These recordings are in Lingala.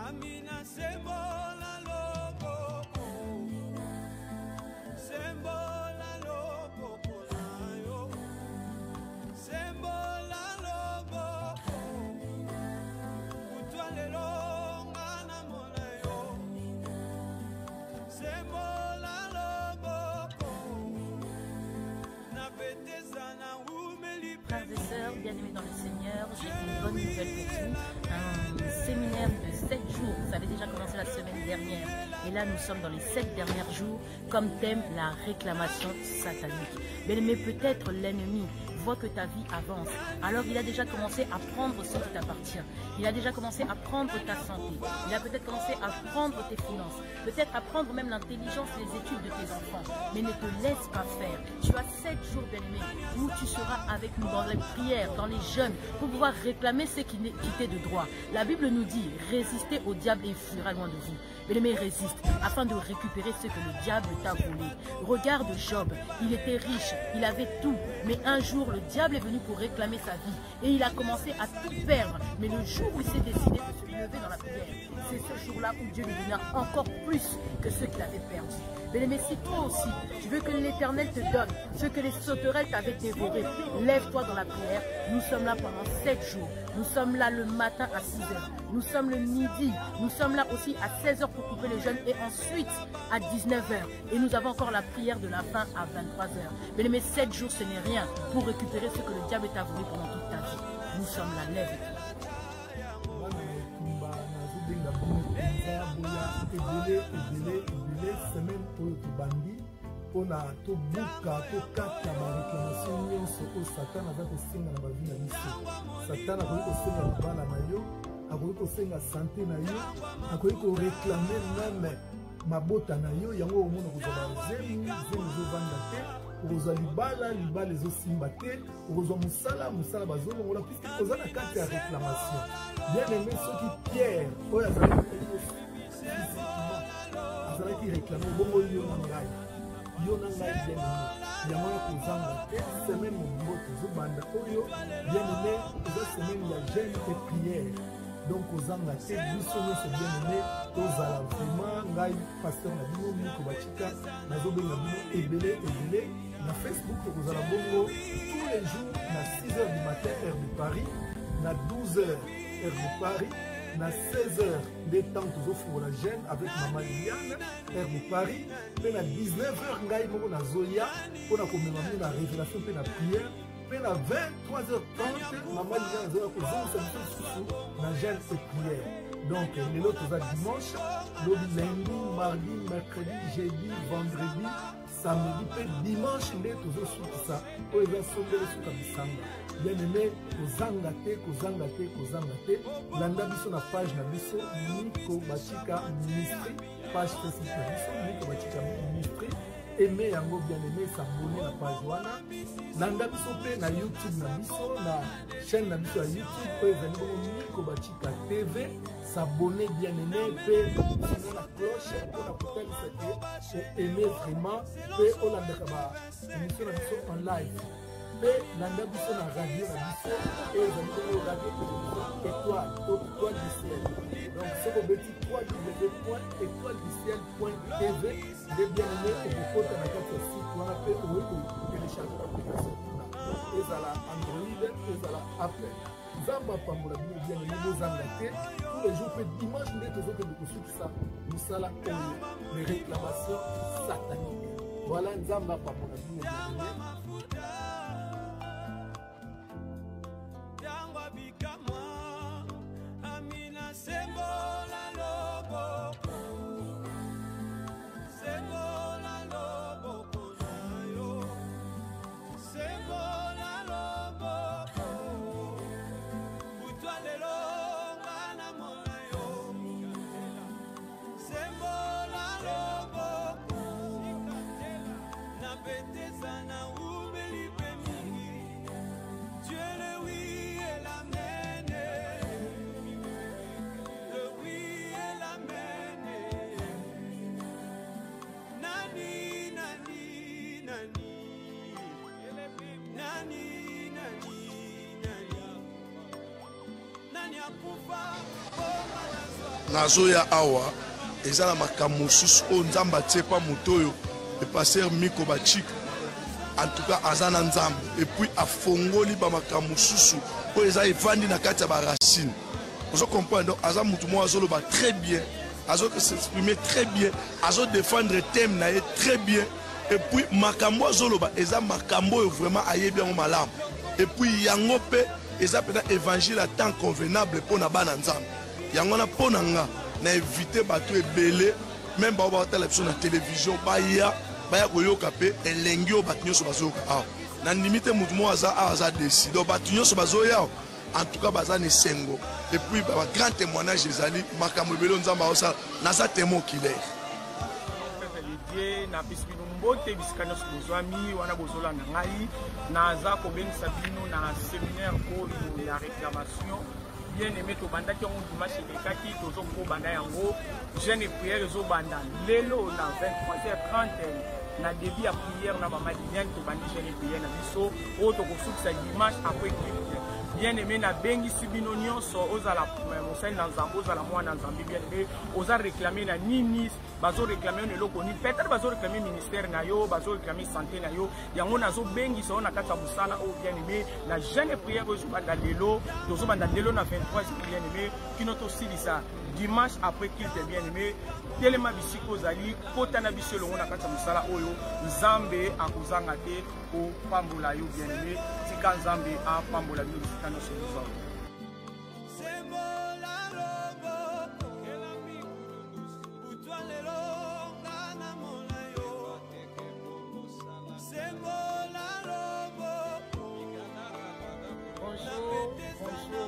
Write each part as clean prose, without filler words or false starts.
Amina sembola loboko, sembola loboko nayo, sembola loboko, utwale longa na monayo, sembola loboko, na betesa na umeli. Frères et sœurs, bien-aimés dans le Seigneur, j'ai une bonne nouvelle pour vous. Un séminaire de 7 jours, ça avait déjà commencé la semaine dernière. Et là, nous sommes dans les 7 derniers jours, comme thème la réclamation satanique. Bien-aimé, peut-être l'ennemi voit que ta vie avance. Alors il a déjà commencé à prendre ce qui t'appartient. Il a déjà commencé à prendre ta santé. Il a peut-être commencé à prendre tes finances. Peut-être à prendre même l'intelligence, les études de tes enfants. Mais ne te laisse pas faire. Tu as 7 jours, bien-aimé, où tu seras avec nous dans les prières, dans les jeûnes, pour pouvoir réclamer ce qui t'est de droit. La Bible nous dit, résistez au diable et il fuira loin de vous. Bien-aimé, résiste afin de récupérer ce que le diable t'a volé. Regarde Job, il était riche, il avait tout. Mais un jour, le diable est venu pour réclamer sa vie. Et il a commencé à tout perdre. Mais le jour où il s'est décidé de se lever dans la prière, c'est ce jour-là où Dieu lui donna encore plus que ce qu'il avait perdu. Bien-aimé, si toi aussi, tu veux que l'Éternel te donne ce que les sauterelles t'avaient dévoré, lève-toi dans la prière. Nous sommes là pendant 7 jours. Nous sommes là le matin à 6 h. Nous sommes le midi. Nous sommes là aussi à 16 h pour couper le jeûne et ensuite à 19 h. Et nous avons encore la prière de la fin à 23 h. Bien-aimé, 7 jours, ce n'est rien pour récupérer ce que le diable t'a volé pendant toute ta vie. Nous sommes là, lève-toi. Semaine oyo tobandi mpona tobuka tokata bareklamation nyonso oyo Satan aza kosenga na bavi na biso. Satan akoki kosenga libala na yo, akoki kosenga sante na yo, akoki koreklame meme mabota na yo. Yango omona kozwa bazemi ezovanda te, okozwa libala ezosimba te, okozwa mosala bazolongola puisque oza na kati ya réclamation. Bien aimé, soki Pierre oyo azalaki réclame bongo yo na ngai bien aimé, yango ya kozanga te. Semaine mobimbo tozobanda oyo bien aimé, eza semaine ya jeûne et prière. Donc kozanga te biso nyonso bien aimé tozala vraiment. Ngai pasteur na bino Miko Bachika nazobenga bino ebele na Facebook. Tokozala bongo tous les jours na 6 h du matin heure de Paris, na 12 h heure de Paris, na 16 h des temps tozofungola jeûne avec Maman Liliane heure de Paris, pe na 19 h ngai moko na zoya mpona komema mino na révélation pe na prière, pe na 23 h 30 Maman Liliane azoya kozongisa biso lisusu na jeûne et prière. Donc lelo toza dimanche, lobi lundi, mardi, mercredi, jeudi, vendredi, samedi pe dimanche nde tozosukisa oyo eza sondele suka bisanga. Bien aimé, kozanga te. Landa biso na page na biso Miko Bachika Ministry, page Facebook na biso Miko Bachika Ministry. Aimé yango bien aimé, s'abonner na page wana. Landa biso pe na YouTube na biso, na chaîne na biso ya YouTube oyo ezali bongo Miko Bachika TV. S'abonner bien aimé, pe sinon la cloche mpona kotalisa te aimé vraiment, pe olandaka ba émission na biso en live. Mais landa biso na radio na biso et ezali bongo radio étoile du ciel. Donc c'est au petit www.étoilediciel.tv de bien aimé okokota na kati ya site wana pe okoki kotélécharge l'application kuna ezala Android ezala Apple. Nzambe apambola bino bien aimé bozanga te tous les jours pe dimanche nde tozokende kosukisa mosala oyo les réclamations sataniques. Voilà, Nzambe apambola bino bien aimé. Amina sembola loboko, sembola loboko nayo, sembola loboko, utwale longa na monayo, sembola loboko, na betesa na umeli pemingi. Dieu le oui et l'amen, le oui et l'amen. Nani, nani, nani, nani, nani, nani, nani akufa, oh malazo. nazoya awa eza na makambo mosusu oyo nzambe atie pa moto oyo epasser Miko Bachika en tout cas aza na nzambe et puis afongoli bamakambo mosusu oyo eza evandi na kati ya baracine ozo comprendre. Donc aza mutu mo azoloba très bien, azo s'exprimer très bien, azo défendre thème na ye très bien et puis makambo azoloba eza makambo oyo vraiment ayebi yango malamu et puis yango pe eza pena évangile à temps convenable pour na bana nzambe yango na pona nga na éviter bato ebele même ba batala biso na télévision baya koyoka pe elengi o bato nyonso bazoyoka awa na limite mutu mo aza décide bato nyonso bazoya en tout cas baza ne sengo et puis ba grand témoignage ezali makambo ebele nzamba osala naza témoin oculaire na bisbino mbote bisikano sozwami wana bozola na ngai naza kobengisa bino na séminaire oyo ya réclamation bien aimé to banda ki on dimanche lekaki tozo ko banda yango jeune prière zo banda lelo na 23h30 na début ya prière na mama Liliane to bandi jeune prière na biso o to kosukisa dimanche après bien aimé na bengi sibino nyonso ozala mosali na nzambe ozala mwana nzambe bien aimé oza réclamer na nini bazo réclamer ne loko ni peut-être bazo réclamer ministère na yo bazo réclamer santé na yo yango nazo bengi so na kata busala o bien aimé na jeune prière ozo banda lelo tozo banda lelo na 23 bien aimé kino to silisa dimanche après qu'il te bien aimé telema bisiko zali kota na biso longo na kata musala oyo nzambe akozanga te o pambola yo bien aimé tika nzambe a pambola yo tika no so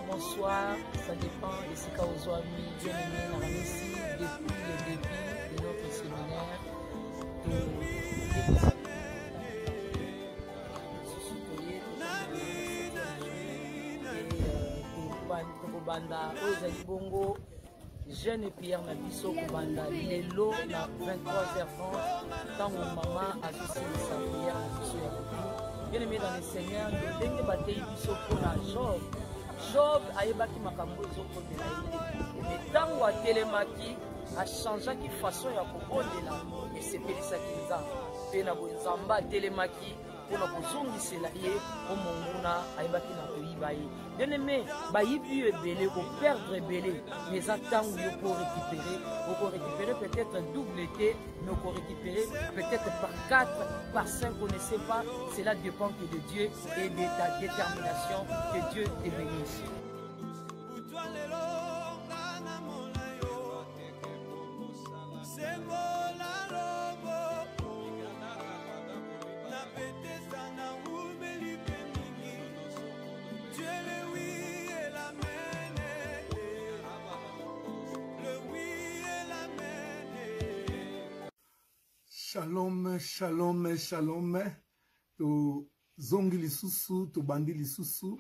Bonsoir, ça dépend de ce qu'a aux amis bien aimés dans la Messie depuis le début de notre séminaire. Banda Ozali Bongo, jeune Pierre Nabiso Banda Lelo na 23h30, tant que maman associé sa prière bien aimé dans le Seigneur, de dengue bataille biso pour la Job ayebaki makambo ezokomela ye me ntango atelemaki achangeaki façon ya kobondela esepelisaki nzambe mpe na boye nzambe atelemaki mpona kozongisela ye omonguna ayebaki na koyiba ye bien aimé bayibi yo ebele koperdre ebele mais eza ntango yo récupérer peut-être double te mais récupérer peut-être par 4 par 5 on ne sait pas, cela dépend que de Dieu et de ta détermination, que Dieu te bénisse. Shalom, shalom, shalom. To zongi lisusu, to bandi lisusu.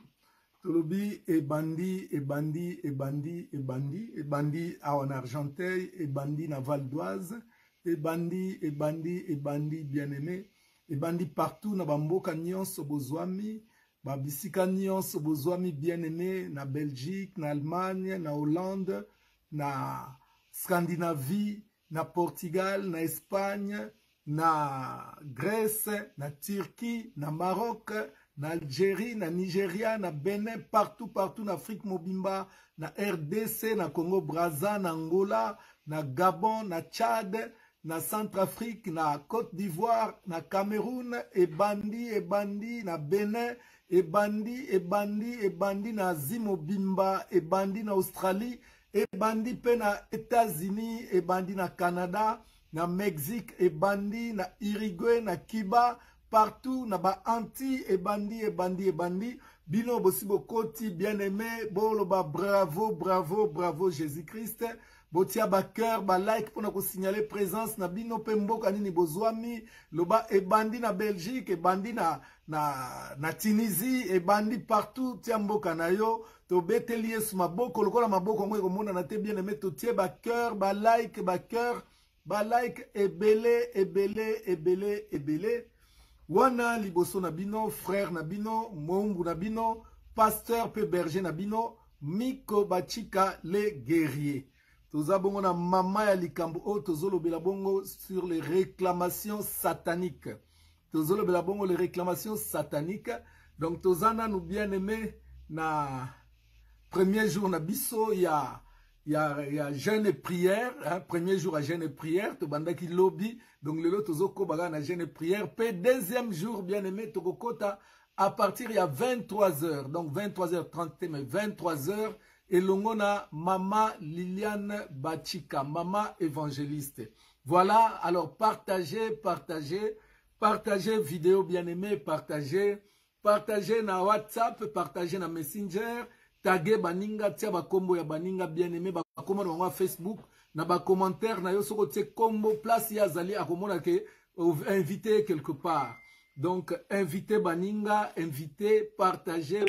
To lobi e bandi, e bandi, e bandi, e bandi. E bandi en Argenteuil, e bandi na Val d'Oise. E bandi, e bandi, e bandi bien-aimé. E bandi partout na bamboka nyonso bozwami. Babisika nyonso bozwami bien-aimé na Belgique, na Allemagne, na Hollande, na Scandinavie, na Portugal, na Espagne, na Grèce, na Turquie, na Maroc, na Algérie, na Nigeria, na Bénin, partout, na Afrique Mobimba, na RDC, na Congo Brazza, na Angola, na Gabon, na Tchad, na Centrafrique, na Côte d'Ivoire, na Cameroun, et bandi, na Bénin, et bandi, na Zimobimba, et bandi na Australie, et bandi pe na États-Unis, et bandi na Canada, na Mexique, et bandi na Uruguay, na Cuba, partout na ba anti, et bandi, bino bosibo koti, bien-aimé, boloba bravo Jésus-Christ, botia ba cœur, ba like pour nous signaler présence na bino pembo kanini bozwami, loba et bandi na Belgique, et bandi na Tunisie, et bandi partout, tia mboka na yo, to beteli yesu maboko, lokola maboko mwe komona na te bien-aimé, to tie ba cœur, ba like, ebele. Wana liboso na bino, frère na bino, moumbu na bino, pasteur pe berger na bino, Miko Bachika le guerrier. toza bongo na mama ya likambo oyo tozolobela bongo sur les réclamations sataniques. Tozolobela bongo les réclamations sataniques. Donc toza nanu bien aimé na premier jour na biso ya jeûne et prière, hein, premier jour à jeûne et prière, to bandaki lobby, donc le lot tozoko baga na jeûne et prière, puis deuxième jour bien aimé tokokota à partir il y a 23h, donc 23h30 mais 23h et longona Mama Liliane Bachika, Mama évangéliste. Voilà, alors partagez vidéo bien aimé, partagez na WhatsApp, partagez na Messenger. Taguer baninga tia ba kombo ya baninga bien aimé ba kombo na Facebook na ba commentaire na yo soko tie kombo place ya zali akomona ke invité quelque part. Donc invité baninga, invité, partagez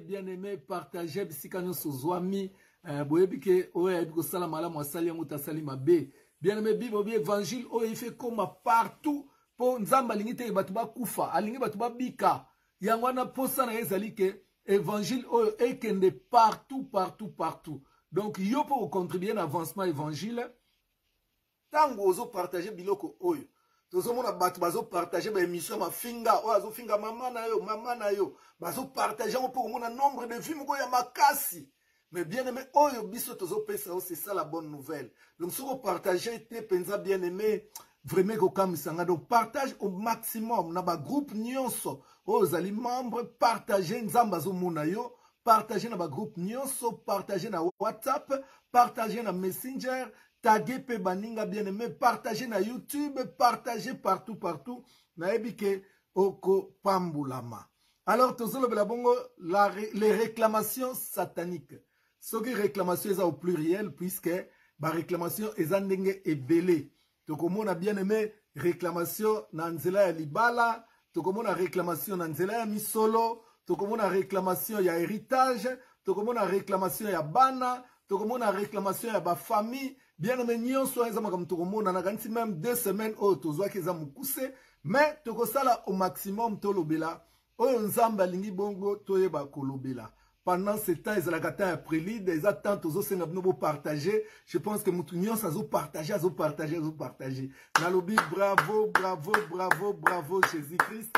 bien aimé, partagez bisika nyoso zwami boyebi ke oya biko sala malamu asali yango tasali mabe. Bien aimé bibo bi évangile o il fait comme partout po nzamba lingite batu ba kufa, alingi batu ba bika. Yango na posa na ezali ke évangile est partout. Donc, yo pour contribuer à l'avancement évangile, tant que vous partagez biloko oyo. Tozo mona batu bazo partager ba émission ma finga, oyo finga mama na yo, bazo partager pour mona nombre de vues moko ya makasi. Mais bien aimé oyo biso tozo pesa, c'est ça la bonne nouvelle. Donc si vous partagez te penza bien aimé, vraiment kokamisanga. Donc partage au maximum na ba groupe nyonso. Aux ali membres, partagez nzamba zo mona yo, partagez na ba groupe nyonso, partagez na WhatsApp, partagez na Messenger, taguez pe baninga bien aimé, partagez na YouTube, partagez partout. Na ebike oko pambulama. Alors tozolo bela bongo les réclamations sataniques. Ce qui réclamation est au pluriel puisque ba réclamation est ndenge ebele. Tokomona bien aimé réclamation na nzela ya libala. Tokomona réclamation na nzela ya misolo, tokomona réclamation ya héritage, tokomona réclamation ya bana, tokomona réclamation ya ba famille, bien aimé nyonso eza makam tokomona na kanisi même 2 semaines oyo tozwaki eza mukuse, mais tokosala au maximum tolobela oyo nzamba lingi bongo toyeba kolobela. Pendant ce temps, ils ont la prélude, ils attendent tous pour partager. Je pense que nous tous à partager. Nalobi, bravo, Jésus-Christ.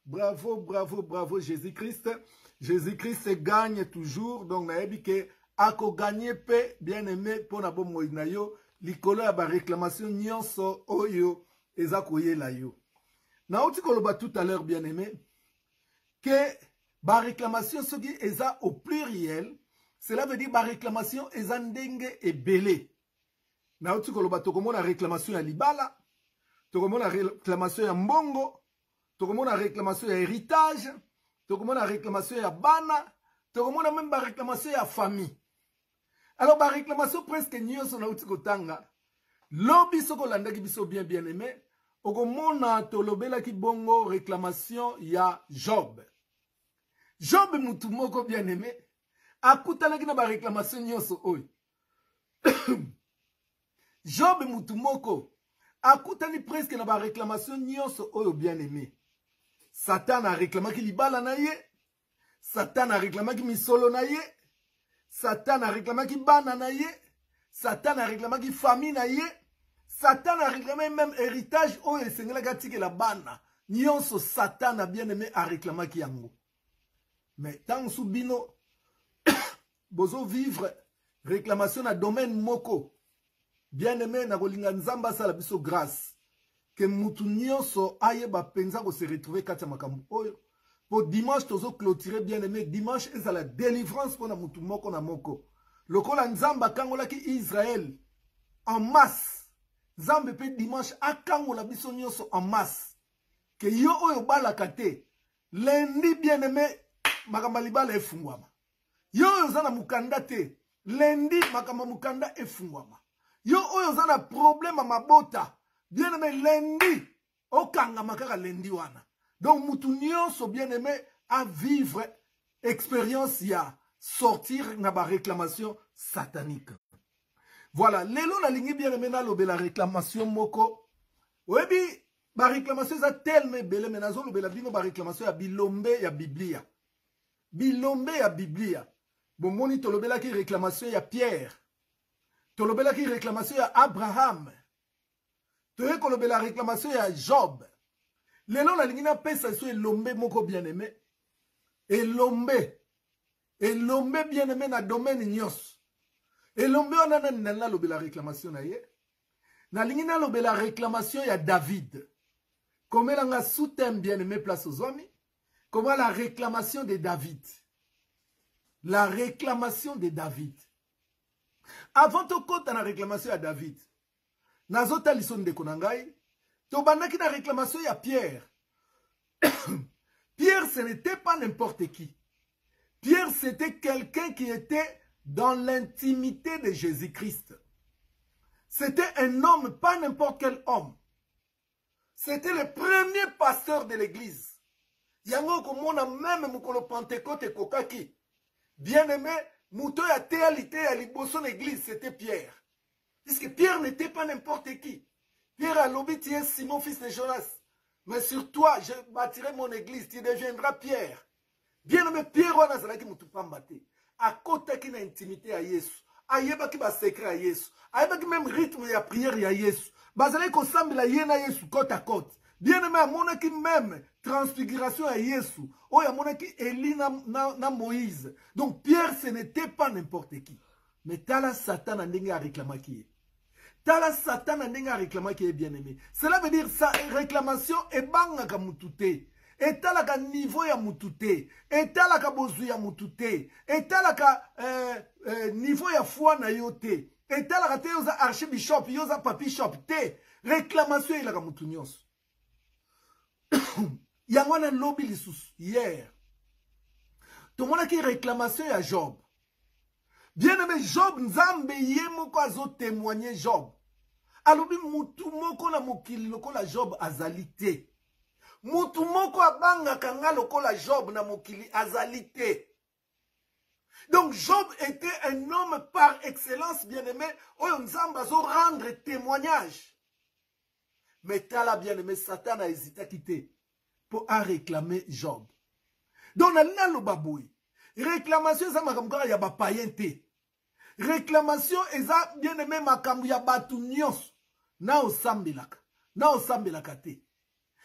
Bravo, Jésus-Christ. Jésus-Christ gagne toujours. Donc, na ebi que ako gagner pe bien aimé pour na bon moïna yo. Likolo ya ba réclamation nyonso oyo ezakoye la yo. Na oti koloba tout à l'heure bien aimé que ba réclamation ce qui est au pluriel, cela veut dire ba réclamation est ndenge et belé. Na uti koloba tokomona réclamation ya libala, tokomona réclamation ya mbongo, tokomona réclamation ya héritage, tokomona réclamation ya bana, tokomona même ba réclamation ya famille. Alors ba réclamation presque nyonso na uti kotanga. Lobi soko landaki biso bien aimé, okomona tolobela ki bongo réclamation ya Job. Job mutu moko bien aimé, akutanaki na ba réclamation nyonso oyo. Job mutu moko, akutani presque na ba réclamation nyonso oyo bien aimé. Satan a réclamaki libala na ye, Satan a réclamaki misolo na ye, Satan a réclamaki bana na ye, Satan a réclamaki famille na ye, Satan a réclamé même héritage oyo esengelaka tikela bana. Nyonso Satan a bien aimé a réclamaki yango. Mais tant sous bino, bozo vivre réclamation na domaine moko. Bien aimé na kolinga nzamba sala biso grâce. Que mutu nyonso aye ba penza ko se retrouver kati makambo oyo. Pour dimanche tozo clôturer bien aimé. Dimanche est la délivrance pour na mutu moko na moko. Lokola nzamba kangola ki Israël en masse. Nzambe pe dimanche akangola biso nyonso en masse. Que yo oyo bala kate. Lundi bien aimé. Makamba libala efungwama. Yo oyo zana mukanda te. Lundi makamba mukanda efungwama. Yo oyo zana problème mabota. Bien aimé lundi. Okanga makaka lundi wana. Donc mutu nyonso bien aimé à vivre expérience ya sortir na ba réclamation satanique. Voilà. Lelo la ligne bien aimé na lobe la réclamation moko. Webi ba réclamation za tellement belle menazo lobe la bino ba réclamation ya bilombe ya Biblia. Bilombe ya Biblia. Bon, moni tolobela ki réclamation ya Pierre. tolobelaki réclamation ya Abraham, toye kolobela réclamation ya Job. Lelo na lingina pesa so elombe moko bien-aimé, elombe bien-aimé na domaine nyos. Elombe on a na lobela réclamation na ye. Na lingina lobela réclamation ya David. Comme elle a sous-thème bien-aimé place aux hommes, comment la réclamation de David. La réclamation de David. Avant tout compte la réclamation à David. Nazota lison de Konangai. Tobandaki na réclamation à Pierre. Pierre, ce n'était pas n'importe qui. Pierre, c'était quelqu'un qui était dans l'intimité de Jésus-Christ. C'était un homme, pas n'importe quel homme. C'était le premier pasteur de l'église. Yango komona même mukolo Pentecôte et kokaki. Bien-aimé, mouto ya théalité à liboso l'église, c'était Pierre. Puisque Pierre n'était pas n'importe qui. Pierre a lobby, tu es Simon, fils de Jonas. Mais sur toi, je bâtirai mon église, tu deviendras Pierre. Bien-aimé, Pierre, on a zalaki moutou pambate. À côté qui n'a intimité à Yesu. Ayeba qui va secret à Yesu. Ayeba qui même rythme ya prière à Yesu. Bazalé ko sambila yena Yesu côte à côte. Bien-aimé, à mon qui même transfiguration à Yesu. Oh, à mon qui Élie na Moïse. Donc Pierre, ce n'était pas n'importe qui. Mais tala Satan a ndenge a réclamé qui est. Tala Satan a ndenge a réclamé qui est bien-aimé. Cela veut dire sa réclamation est banga ka mutute. Et tala ka niveau ya mutute. Et tala ka bozu ya mutute. Et tala ka niveau ya foi na yote. Et tala ka te yoza archibishop, yoza papi shop te. Réclamation il a ka mutunyos. Yangwana lobby lisusu hier. Tout le monde qui réclamation à Job. Bien-aimé Job, Nzambe yemoko azo témoigner Job. Alobi mutu moko na mokili lokola Job azalite. Mutu moko abanga kanga lokola Job na mokili azalite. Donc Job était un homme par excellence, bien-aimé. Oyo Nzambe azo rendre témoignage. Mais tala bien-aimé, Satan a hésité à quitter pour réclamer Job. Donc na lo baboui. Réclamation ça makambo ya ba païenté. Réclamation eza bien-aimé makambo ya batu nyos. Na osambelaka. Na osambelaka te.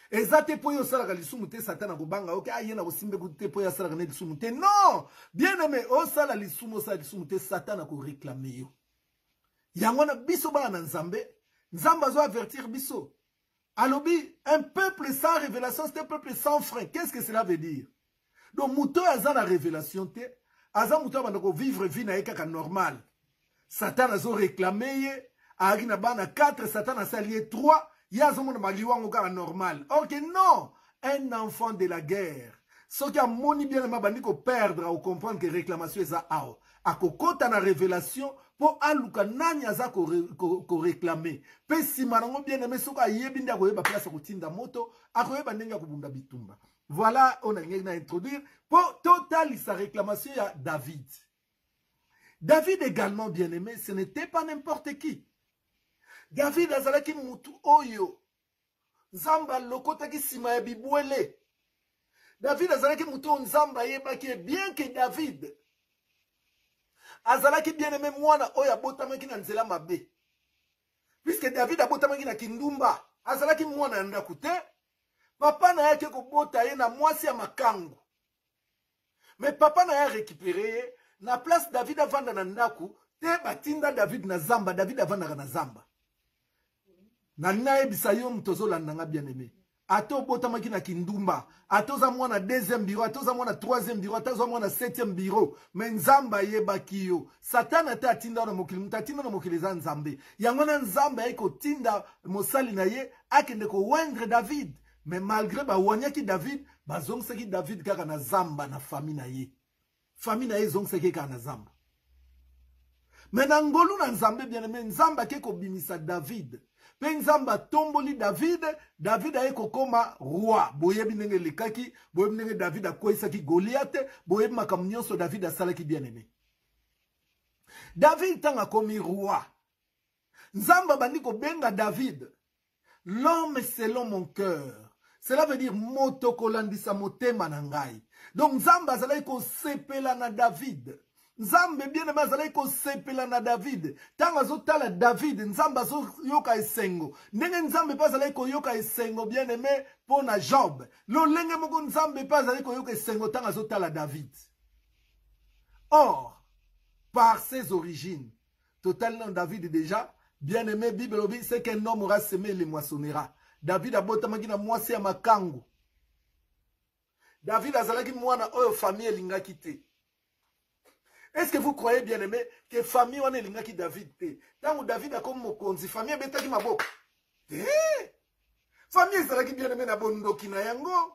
Eza te po yo salaka lisumu te Satan akobanga oke ayena osimbe te po ya salaka ne lisumu te. Non, bien-aimé o sala lisumu sa lisumu te Satan ako réclamer yo. Yango na biso bana na Nzambe, Nzambe azo avertir biso. Alobi, un peuple sans révélation, c'est un peuple sans frein. Qu'est-ce que cela veut dire? Donc, mouton a la révélation, aza mouton a vivre vie na kaka normal. Satan a réclamé, a na bana 4, Satan a salié 3, yazo mon maliwa ngoka normal. Or que non, un enfant de la guerre. Ce qui a moni bien ma bandi ko perdre ou comprendre que réclamation est à a kokota na révélation pour aluka nani aza ko réclamer. Pe si manango bien aimé soka yebi nda ko yeba place ko tinda moto, akoyeba ndenga ko bunda bitumba. Voilà, on a rien à introduire. Pour total sa réclamation à David. David également bien aimé, ce n'était pas n'importe qui. David azalaki mutu oyo. Nzamba lokota ki sima ya bibwele. David azalaki mutu nzamba yeba ki bien que David azalaki bien aimé mwana oya botamaki na nzela mabe. Puisque David abotamaki na kindumba, azalaki mwana ndaku te. Papa na yake kobota ye na mwasi ya makangu. Mais papa na ya récupéré na place David avanda na ndaku te batinda David na zamba, David avanda na zamba. Na nae bisayo mtozo la nanga bien aimé. Ato bota maki na kindumba, atoza mwana deuxième bureau, atoza mwana troisième bureau, atoza mwana septième bureau. Mais nzamba yeba kiyo. Satan ata atinda na mokili, mutatinda na mokili za nzambe. Yangona nzamba yeko tinda mosali na ye, akende ko wendre David. Mais malgré ba wanyaki David, ba zongseki David kaka na zamba na famille na ye. Famille na ye zongseki kaka na zamba. Mais na ngolu na nzambe bien aimé, nzamba keko bimisa David. Pe nzamba tomboli David, David aye kokoma roi. Boyebi nenge lekaki, boyebi nenge David akoisaki Goliath, boyebi makamnyonso David asalaki bien aimé. David tanga komi roi. Nzamba bandiko benga David. L'homme selon mon cœur. Cela veut dire moto kolandisa motema na ngai. Donc Nzamba azalaki ko sepela na David. nzambe bien aimé azalaki kosepela na David ntango azotala David nzambe azoyoka esengo ndenge nzambe mpe azalaki koyoka esengo bien aimé mpo na Job lolenge moko nzambe mpe azalaki koyoka esengo ntango azotala David. Or par ses origines total non David déjà bien aimé Bible obi c'est qu'un homme aura semé il moissonnera. David abotamaki na mwasi ya makangu. David azalaki mwana oyo famille elingaki te. Est-ce que vous croyez bien aimé que famille wana elingaki David te? Tango David akomi mokonzi famille ebetaki maboko. Famille ezalaki bien aimé na bondoki na yango.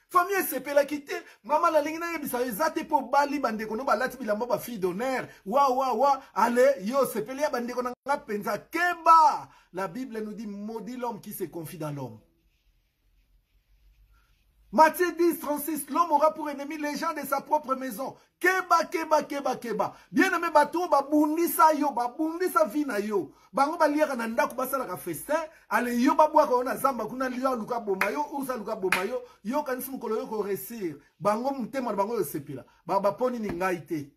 Famille sepelaki te. Mama la lingi na yebisa ezate po bali bandeko no balati bilamba ba fille d'honneur. Wa allez yo sepeli ya bandeko na nga penza keba. La Bible nous dit maudit l'homme qui se confie dans l'homme. Matthieu 10, 36, l'homme aura pour ennemi les gens de sa propre maison. Keba. Bien aimé bato, babundisa yo, babundisa vina yo. Bango baliaka na ndako basala ka festin, ale yo babwaka ona zamba kuna liya luka bomayo, usa luka bomayo, yo kanisi mukolo yo ko resir. Bango mutema bango yo sepila. Ba poni ni ngai te.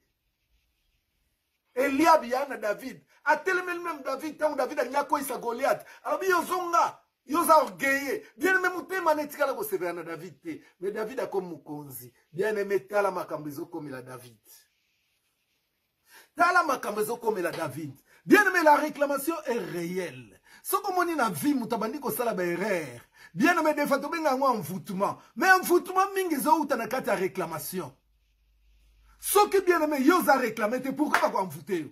Eliab yana David. Atelemel même David, tant David a nyako isa Goliath. Alors yo zonga. Yosa orgueillé. Bien aimé mutema netikala ko sepela na David te. Mais David a comme mukonzi. Bien aimé tala makambezo comme la David. Tala makambezo comme la David. Bien aimé la réclamation est réelle. Ce que moni na vie mutabandi ko sala ba erreur. Bien aimé de fato benga ngwa mvutuma. Mais mvutuma mingi zo utana kati ya réclamation. Ce que bien aimé yosa réclamer te pourquoi ba mvuté yo?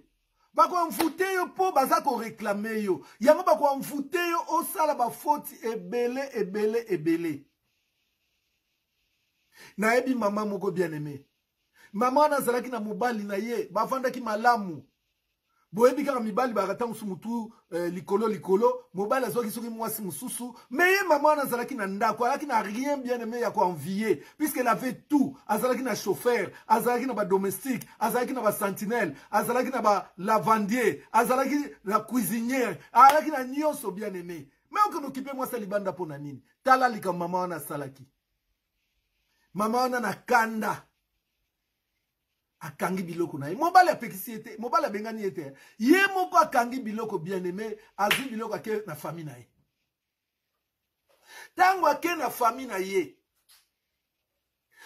Bako mfute yo po baza ko réclamer yo. Yango bako mfute yo osala ba faute ebele. Na ebi mama moko bien aimé. Mama na zalaki na mobali na ye, bafanda ki malamu. Boyebi kaka mibali bakata musumutu likolo, mobali azoki soki mwasi mususu, mais ye mama na zalaki na ndako, alaki na rien bien aimé ya ko envier, puisqu'elle avait tout, azalaki na chauffeur, azalaki na ba domestique, azalaki na ba sentinelle, azalaki na ba lavandier, azalaki na cuisinière, azalaki na nyonso bien aimé. Mais on occupé moi ça libanda pona nini? Tala lika mama wana salaki. Mama wana na kanda. Akangi biloko na ye. Mobali apekisi ete, mobali abengani ete. Ye moko akangi biloko bien aimé, azu biloko ake na famille na ye. Tango ake na famille na ye.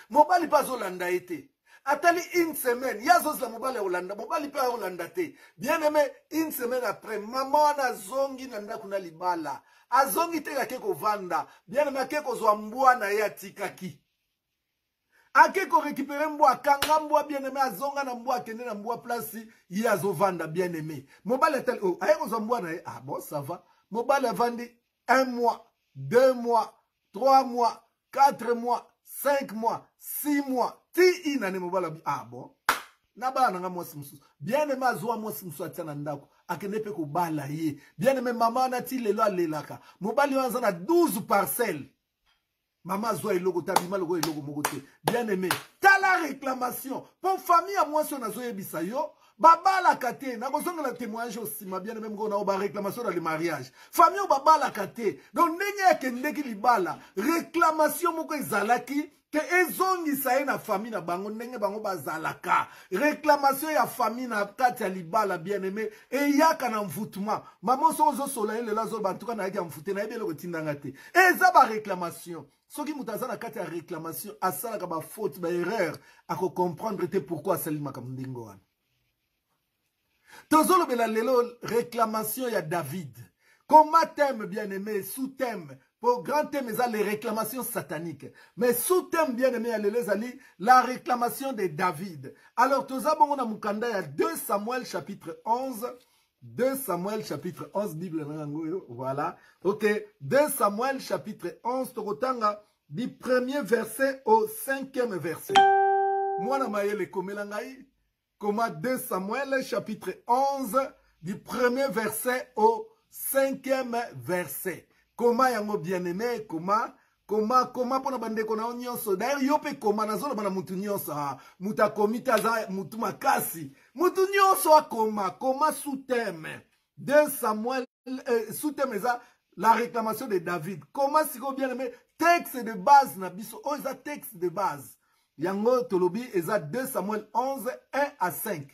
Mobali pa zolanda ete. Atali une semaine, yazos la mobali Holanda, mobali pa Holanda te. Bien aimé, une semaine après, maman na zongi na ndakuna libala. Azongi te ake ko vanda. Bien aimé ake ko zwambua na ye atikaki. Ake ko récupérer mbwa kanga mbwa bien aimé azonga na mbwa kende na mbwa place yi azovanda bien aimé. Mobile tel oh aye ko mbwa na ah bon ça va. Mobile vandi 1 mois, 2 mois, 3 mois, 4 mois, 5 mois, 6 mois. Ti inane mobile ah bon. Na bana nga mwasi musu. Bien aimé azwa mwasi musu atina ndako. Akende pe ko bala ye. Bien aimé maman na ti lelo alelaka. Mobile wanza na 12 parcelles. Maman zoa ilogo tabima logo ilogo mogote. Bien aimé. Tala réclamation. Pour famille à moi si on a zoé bisayo. Baba la kate. Na kozonga la témoignage aussi. Ma bien aimé mgo na oba réclamation dans le mariage. Famille au baba la kate. Donc nenye kende ki libala. Réclamation moko ezalaki. Que ezongi saye na famille na bango. Nenge bango bazalaka. Réclamation ya famille na kate ya libala bien aimé. Et yaka na mfoutement. Maman so zo soleil le la zo bantuka na yaki ya mfouté. Na ebe loko tindangate. Et za ba réclamation. Ce qui mutaza na kati ya réclamation, asala ka ba faute, ba erreur, ako comprendre te pourquoi asali makamundingo wana. Tozolo bela lelo réclamation ya David. Comment thème bien aimé, sous-thème, pour grand thème, les réclamations sataniques. Mais sous-thème bien aimé, la réclamation de David. Alors, tozabo on a mukanda ya 2 Samuel chapitre 11. 2 Samuel chapitre 11, Bible, voilà. Ok, 2 Samuel chapitre 11, Torotanga, du 1er verset au 5e verset. Moi, na maïle komelangai, comment 2 Samuel chapitre 11, du 1er verset au 5e verset. Comment yango bien aimé, comment pona bande kona nyonso. D'ailleurs, yope comment nazola bana mutu nyonso, muta komita za mutu makasi. Mutu nyonso comment sous-thème. 2 Samuel, sous-thème la réclamation de David. Comment si bien aimé, texte de base na biso, oh ça texte de base. Yango tolobi eza 2 Samuel 11, 1 à 5.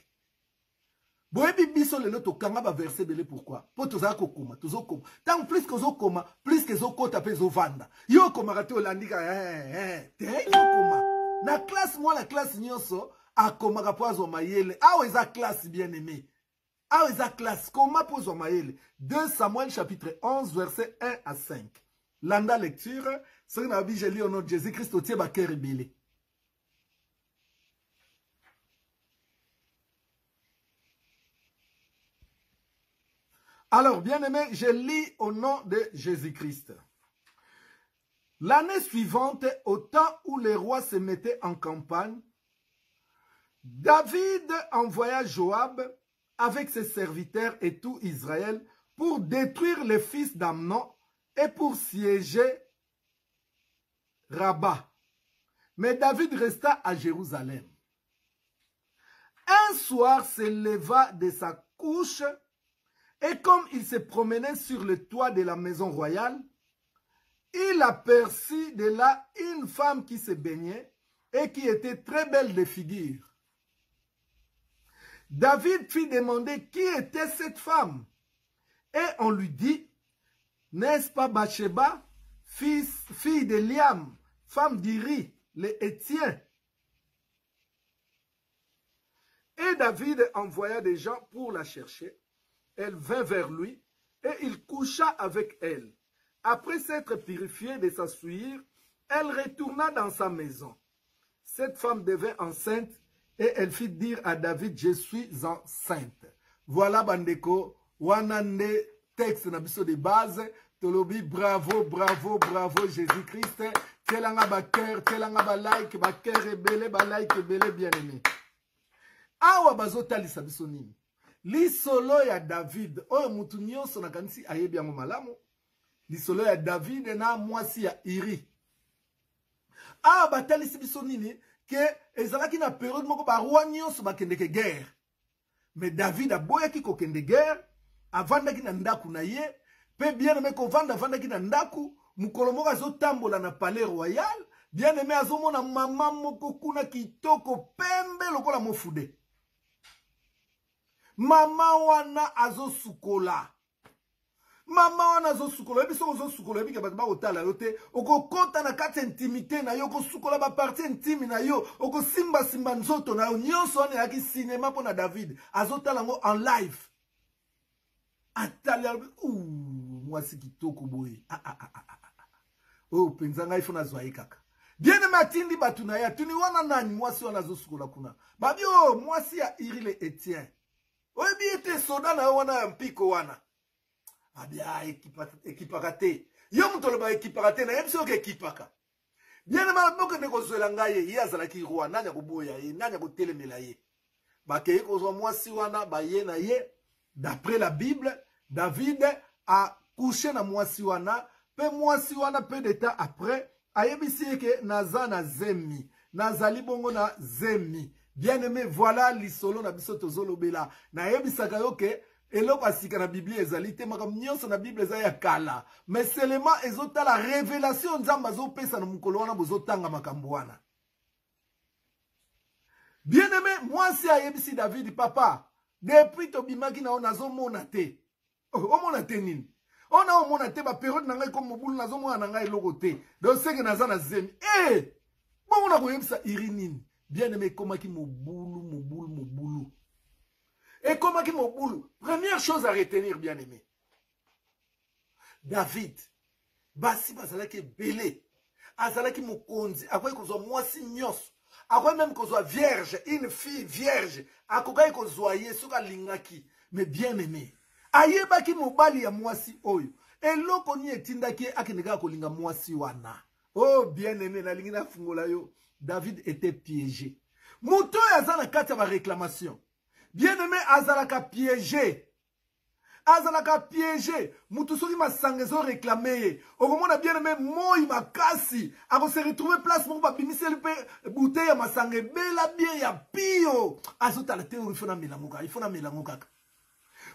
Boyebi biso lelo tokanga ba verset belé pourquoi? Po tozala kokoma, tozokoma. Tant plus que zokoma, plus que zokota pe zovanda. Yo koma rate olandika te koma. Na classe moi la classe nyonso akoma ka poazo mayele. Awe eza classe bien aimé. Awe eza classe koma pozo mayele. 2 Samuel chapitre 11 verset 1 à 5. Landa lecture, c'est na bi je lis au nom de Jésus-Christ au tie ba cœur belé. Alors, bien-aimé, je lis au nom de Jésus-Christ. L'année suivante, au temps où les rois se mettaient en campagne, David envoya Joab avec ses serviteurs et tout Israël pour détruire les fils d'Amnon et pour siéger Rabat. Mais David resta à Jérusalem. Un soir se leva de sa couche. Et comme il se promenait sur le toit de la maison royale, il aperçut de là une femme qui se baignait et qui était très belle de figure. David fit demander qui était cette femme. Et on lui dit, n'est-ce pas Bathsheba, fille de Liam, femme d'Iri, les Hétiens? Et David envoya des gens pour la chercher. Elle vint vers lui et il coucha avec elle. Après s'être purifiée de sa souillure, elle retourna dans sa maison. Cette femme devint enceinte et elle fit dire à David, je suis enceinte. Voilà bandeko, wanande texte na biso de base, tolobi bravo, bravo, bravo Jésus-Christ. Telanga ba cœur, telanga ba like, ba cœur ebele, ba like ebele bien aimé. Awa bazotalisa biso nini? Lisolo ya David, oyo mutu nyonso na kanisi ayebi yango malamu. Lisolo ya David na mwasi ya Iri. Ah, batalisi biso nini ke ezalaki na période moko ba roi nyonso bakendeke guerre. Mais David aboyaki kokende guerre, avandaki na ndaku na ye, pe bien aimé ko vandaki na ndaku, mukolo moko azotambola na palais royal, bien aimé azomona mama moko kuna kitoko pembe lokola mofude. Mama wana azo sukola. Mama wana azo sukola. Ebi soko azo sukola. Ebi kebati ba otala yote. Oko kota na kati intimité na yo. Oko sukola ba parti intime na yo. Oko simba nzoto na yo. Nyonso wane yaki cinéma po na David. Azo tala ngo en live. Atali albi. Mwasi kitoko boye. Oh, penzanga ifuna zwayi kaka. Bien matindi batu na ya. Tuni wana nani mwasi wana azo sukola kuna. Babi oh, mwasi ya Iri le Hétien. Oyebi ete soda na wana ya mpiko wana. Abia ekipaka te. Yo mutoloba ekipaka te na yebi soke ekipaka. Bien ma boke neko zwela ngaye ye azalaki roi nanya koboya ye nanya kotelemela ye. Bakeye kozwa mwasi wana baye na ye. D'après la Bible, David a couché na mwasi wana. Pe mwasi wana peu de temps après ayebi sieke naza na zemi. Nazali bongo na zemi. Bien aimé, voilà l'isolo na biso tozolobela. Na yebisaka yo ke eloko asika na Biblia ezali te makam nyonso na Bible eza ya kala. Mais seulement ezota la révélation nzamba azopesa na mukolo wana bozotanga makambo wana. Bien aimé, moi si ayebisi David papa, depuis tobimaki na nazomona te. Omona te nini? Ona omona te ba période na ngai comme mobulu nazomona na ngai eloko te. Donc c'est que naza na zemi. Bon on a koyebisa Iri nini? Bien aimé, komaki moboulou. Et komaki moboulou. Première chose à retenir, bien aimé. David, basi bazalaki belé. Azalaki mokonzi. Akoye kozwa mwasi nyos. Akoye même kozwa vierge, une fille vierge. Akoye kozwa ye soka lingaki. Mais bien aimé. Ayebaki mobali ya mwasi oyo. Eloko ni etindaki akineka kolinga mwasi wana. Oh bien aimé, na lingina fungola yo. David était piégé. Mouto azala kati ba réclamation. Bien aimé azalaka piégé. Azalaka piégé. Mouto soki masangezo réclamé. Okomona bien aimé moi makasi. Ako se retrouver place moko ba bimiseli pe bouteille ya masange bela bien ya pio. Azota la théorie fona melangoka. Il fona melangoka.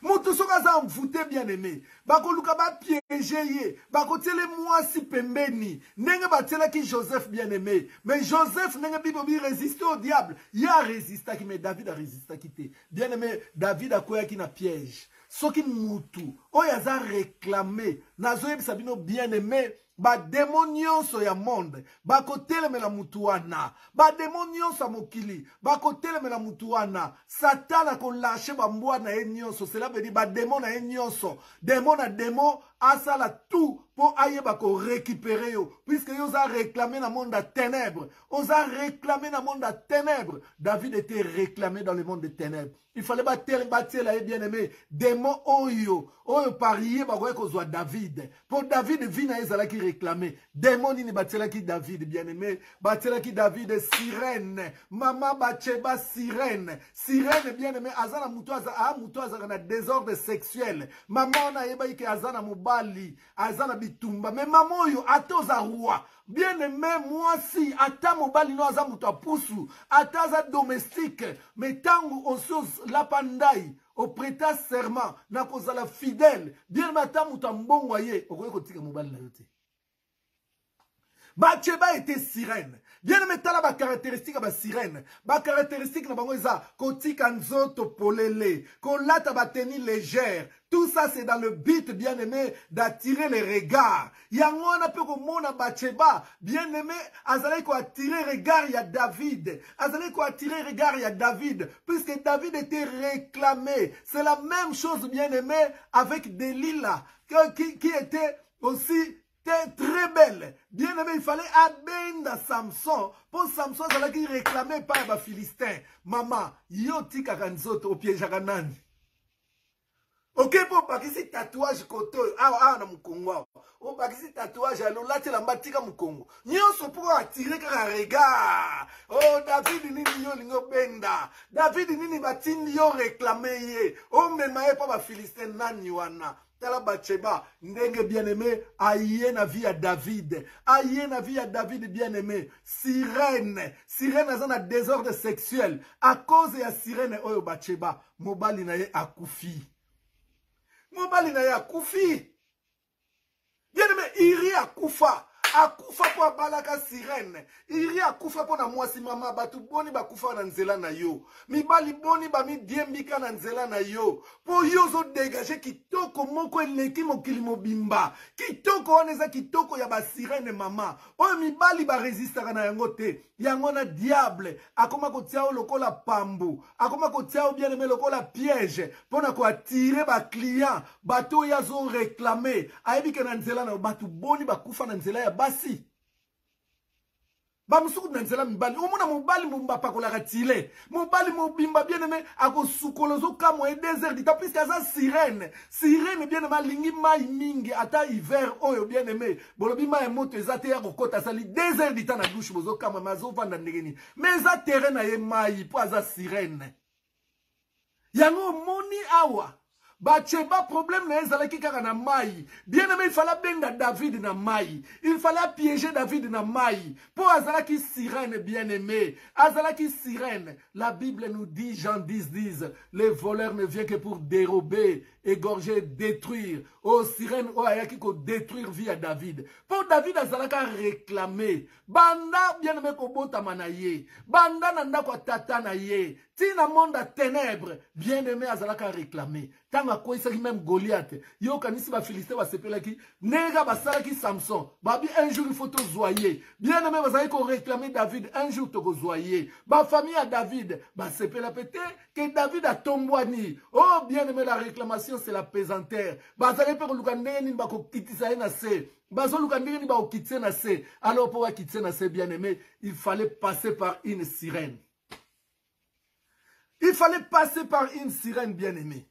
Moto soka za mvoute bien aimé. Bako luka ba piégé. Bako tele moi si pembeni. Nenge batela ki Joseph bien aimé. Mais Joseph nenge bibobi résister au diable. Il a résisté qui mais David a résisté qui te. Bien aimé, David a quoi qui na piège. Soki mutu. Oyaza réclamé. Nazo sabino bien aimé. Ba démonionso ya monde ba kotelemela mutu wana ba démonionso ya mokili ba kotelemela mutu wana satana kolashe ba mbwa na ye nyonso cela veut dire ba démon na ye nyonso démon na démon asala tout pour ayeba ko récupérer yo puisque yo za réclamé na monde de ténèbres oza réclamé na monde de ténèbres. David était réclamé dans le monde des ténèbres. Il fallait bâtir la bien aimé démon oyo parier ba ko zo David pour David vina ezala ki réclamé démon ni batela ki David bien aimé batela ki David sirène maman Bathsheba sirène bien aimé azana mutoaza na désordre sexuel maman na yeba ki azana mobali azana bitumba mais maman yo atoza roi. Bien aimé, moi si, ata mobali no aza muto apusu, ata aza domestique, mais tangu osos la pandai, au prêta serment, na kozala fidèle, bien aimé, ata muto mbongwaye, okoye kotika mobali na yote. Bathsheba était sirène. Bien aimé, tala ba caractéristique ba sirène. Ba caractéristique na bango eza kotika nzoto polele, kolata ba tenue légère. Tout ça c'est dans le but bien aimé d'attirer les regards. Yango na pe ko mona Bathsheba, bien aimé, azalaki ko attirer regard ya David. Azalaki ko attirer regard ya David puisque David était réclamé. C'est la même chose bien aimé avec Delilah qui était aussi très belle. Bien aimé, il fallait abenda Samson. Pour Samson, ça l'a qui réclamé par les Philistins. Maman, yo tika kanzoto au piège à kanani. Ok, pour pas que tatouage koto. Na mukongo. Oh, pas que tatouage à l'olate la mbatika mukongo. Nyon so pour attirer un regard. Oh, David nini yo lingo benda. David nini batini yo réclamé ye. Oh, mais maé pas ba Philistin nani wana. Tala Bathsheba, ndenge bien aimé, aïe na vie à David. Aïe na vie à David bien aimé. Sirène. Sirène a un désordre sexuel. À cause de la sirène, oyo Bathsheba, mobali na ye akufi. Mobali na ye akufi. Bien aimé, iri akufa. Akufa po balaka sirène. Iri akufa po na mwasi mama batu boni bakufa na nzela na yo. Mibali boni ba mi diembika na nzela na yo. Po yo zo dégager kitoko moko eleki mokili mobimba. Kitoko oneza kitoko ya ba sirène mama. O mibali ba resistaka na yango te. Yango na diable. Akoma ko tia o lokola pambu. Akoma ko tia o bien aimé lokola piège. Pona ko attirer ba client. Bato ya zo réclamer. Ayebi ke na nzela na batu boni bakufa na nzela ya basi. Bamusuku na nzela mibali. Omona mobali mumba pakolaka tile. Mobali mobimba bien aimé ako sukolozo kamo e désert dita puisque aza sirène. Sirène bien aimé lingi mai mingi ata hiver oyo bien aimé. Bolobi mai moto ezate ya kokota sali désert dita na douche bozo kamo mazo vanda ndengeni. Mais za terrain na ye mai po aza sirène. Yango moni awa. Bathsheba problème na ezalaki kaka na mai. Bien aimé, il fallait benga David na mai. Il fallait piéger David na mai. Pour azalaki sirène bien aimé. Azalaki sirène. La Bible nous dit, Jean 10, les voleurs ne viennent que pour dérober, égorger, détruire. Oh sirène, oh ayaki ko détruire vie à David. Pour David azalaka réclamer. Banda bien aimé ko bota manaye. Banda nanda ko tata na ye. Tina monde à ténèbres. Bien aimé azalaka réclamer. Tanga ko isaki même Goliath. Yo kanisi ba Philistin ba sepelaki. Nega ba salaki Samson. Babi un jour il faut te zoyer. Bien aimé bazali ko réclamer David. Un jour te ko zoyer. Ba famille à David. Ba sepela pété que David a tombouani. Oh bien aimé la réclamation c'est la pesanteur. Bazali pe ko lukandenge ni ba ko kitisa na se. Bazo lukandenge ni ba ko kitse na se. Alors pour kitse na se bien aimé, il fallait passer par une sirène. Il fallait passer par une sirène bien aimée.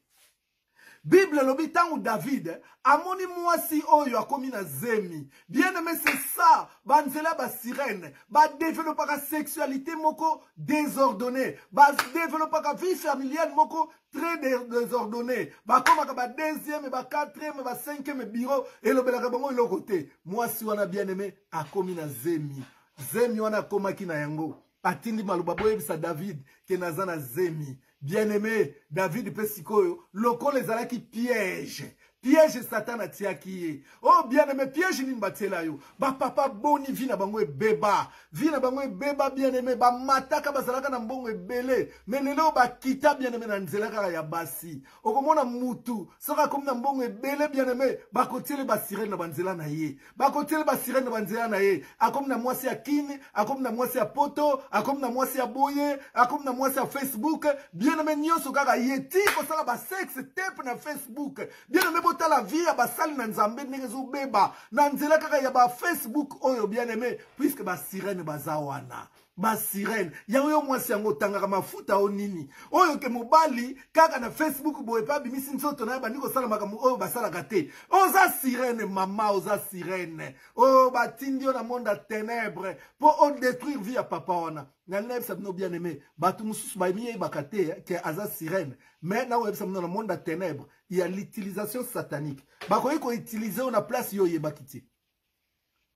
Bible l'habitant ou David, amoni mwasi oyo akomi na zemi. Bien aimé, c'est ça. Banzela ba sirène. Ba développer la sexualité moko désordonnée. Ba développer la vie familiale moko très désordonnée. Ba koma ba deuxième, ba quatrième, ba cinquième bureau. Et le belaka bango ilo côté. Mwasi wana bien aimé, akomi na zemi. Zemi wana koma ki na yango. Atindi maluba boye bisa David, ke nazana zemi. bien-aimé, David Pesikoyo, loko les ala qui piège. Piège Satan a tiaki. Oh bien-aimé, piège ni mbatela yo. Ba papa boni vina bango e beba. Vina bango e beba bien-aimé. Ba mataka basalaka na mbongo e bele. Menelo ba kita bien-aimé na nzelaka ya basi. Okomona mutu. Soka comme na mbongo e bele bien-aimé. Ba kotiele ba sirene na banzela na ye. Ba kotiele ba sirene na banzela na ye. Akom na mwasi ya kini. Akom na mwasi ya poto. Akom na mwasi ya boye. Akom na mwasi ya Facebook. Bien-aimé nyonso kaka yeti. Kosala ba sex tape na Facebook. Bien-aimé la vie ya basali na nzambe ndenge zobeba na nzela kaka ya ba Facebook oyo bien aimé puisque ba sirene bazawana ba sirene ya oyo mwasi yango tangaka mafuta o nini oyo ke mobali kaka na Facebook boye pa bimisi nsoto na bandi ko sala makambo oyo basala kate oza sirene mama oza sirene o batindio na monde à ténèbres pour on détruire vie ya papa wana na lebsa no bien aimé batu mususu ba miye bakate ke aza sirene mais na websa no na monde à ténèbres il y a l'utilisation satanique. Bah quand on utilise on a place yo yebakiti.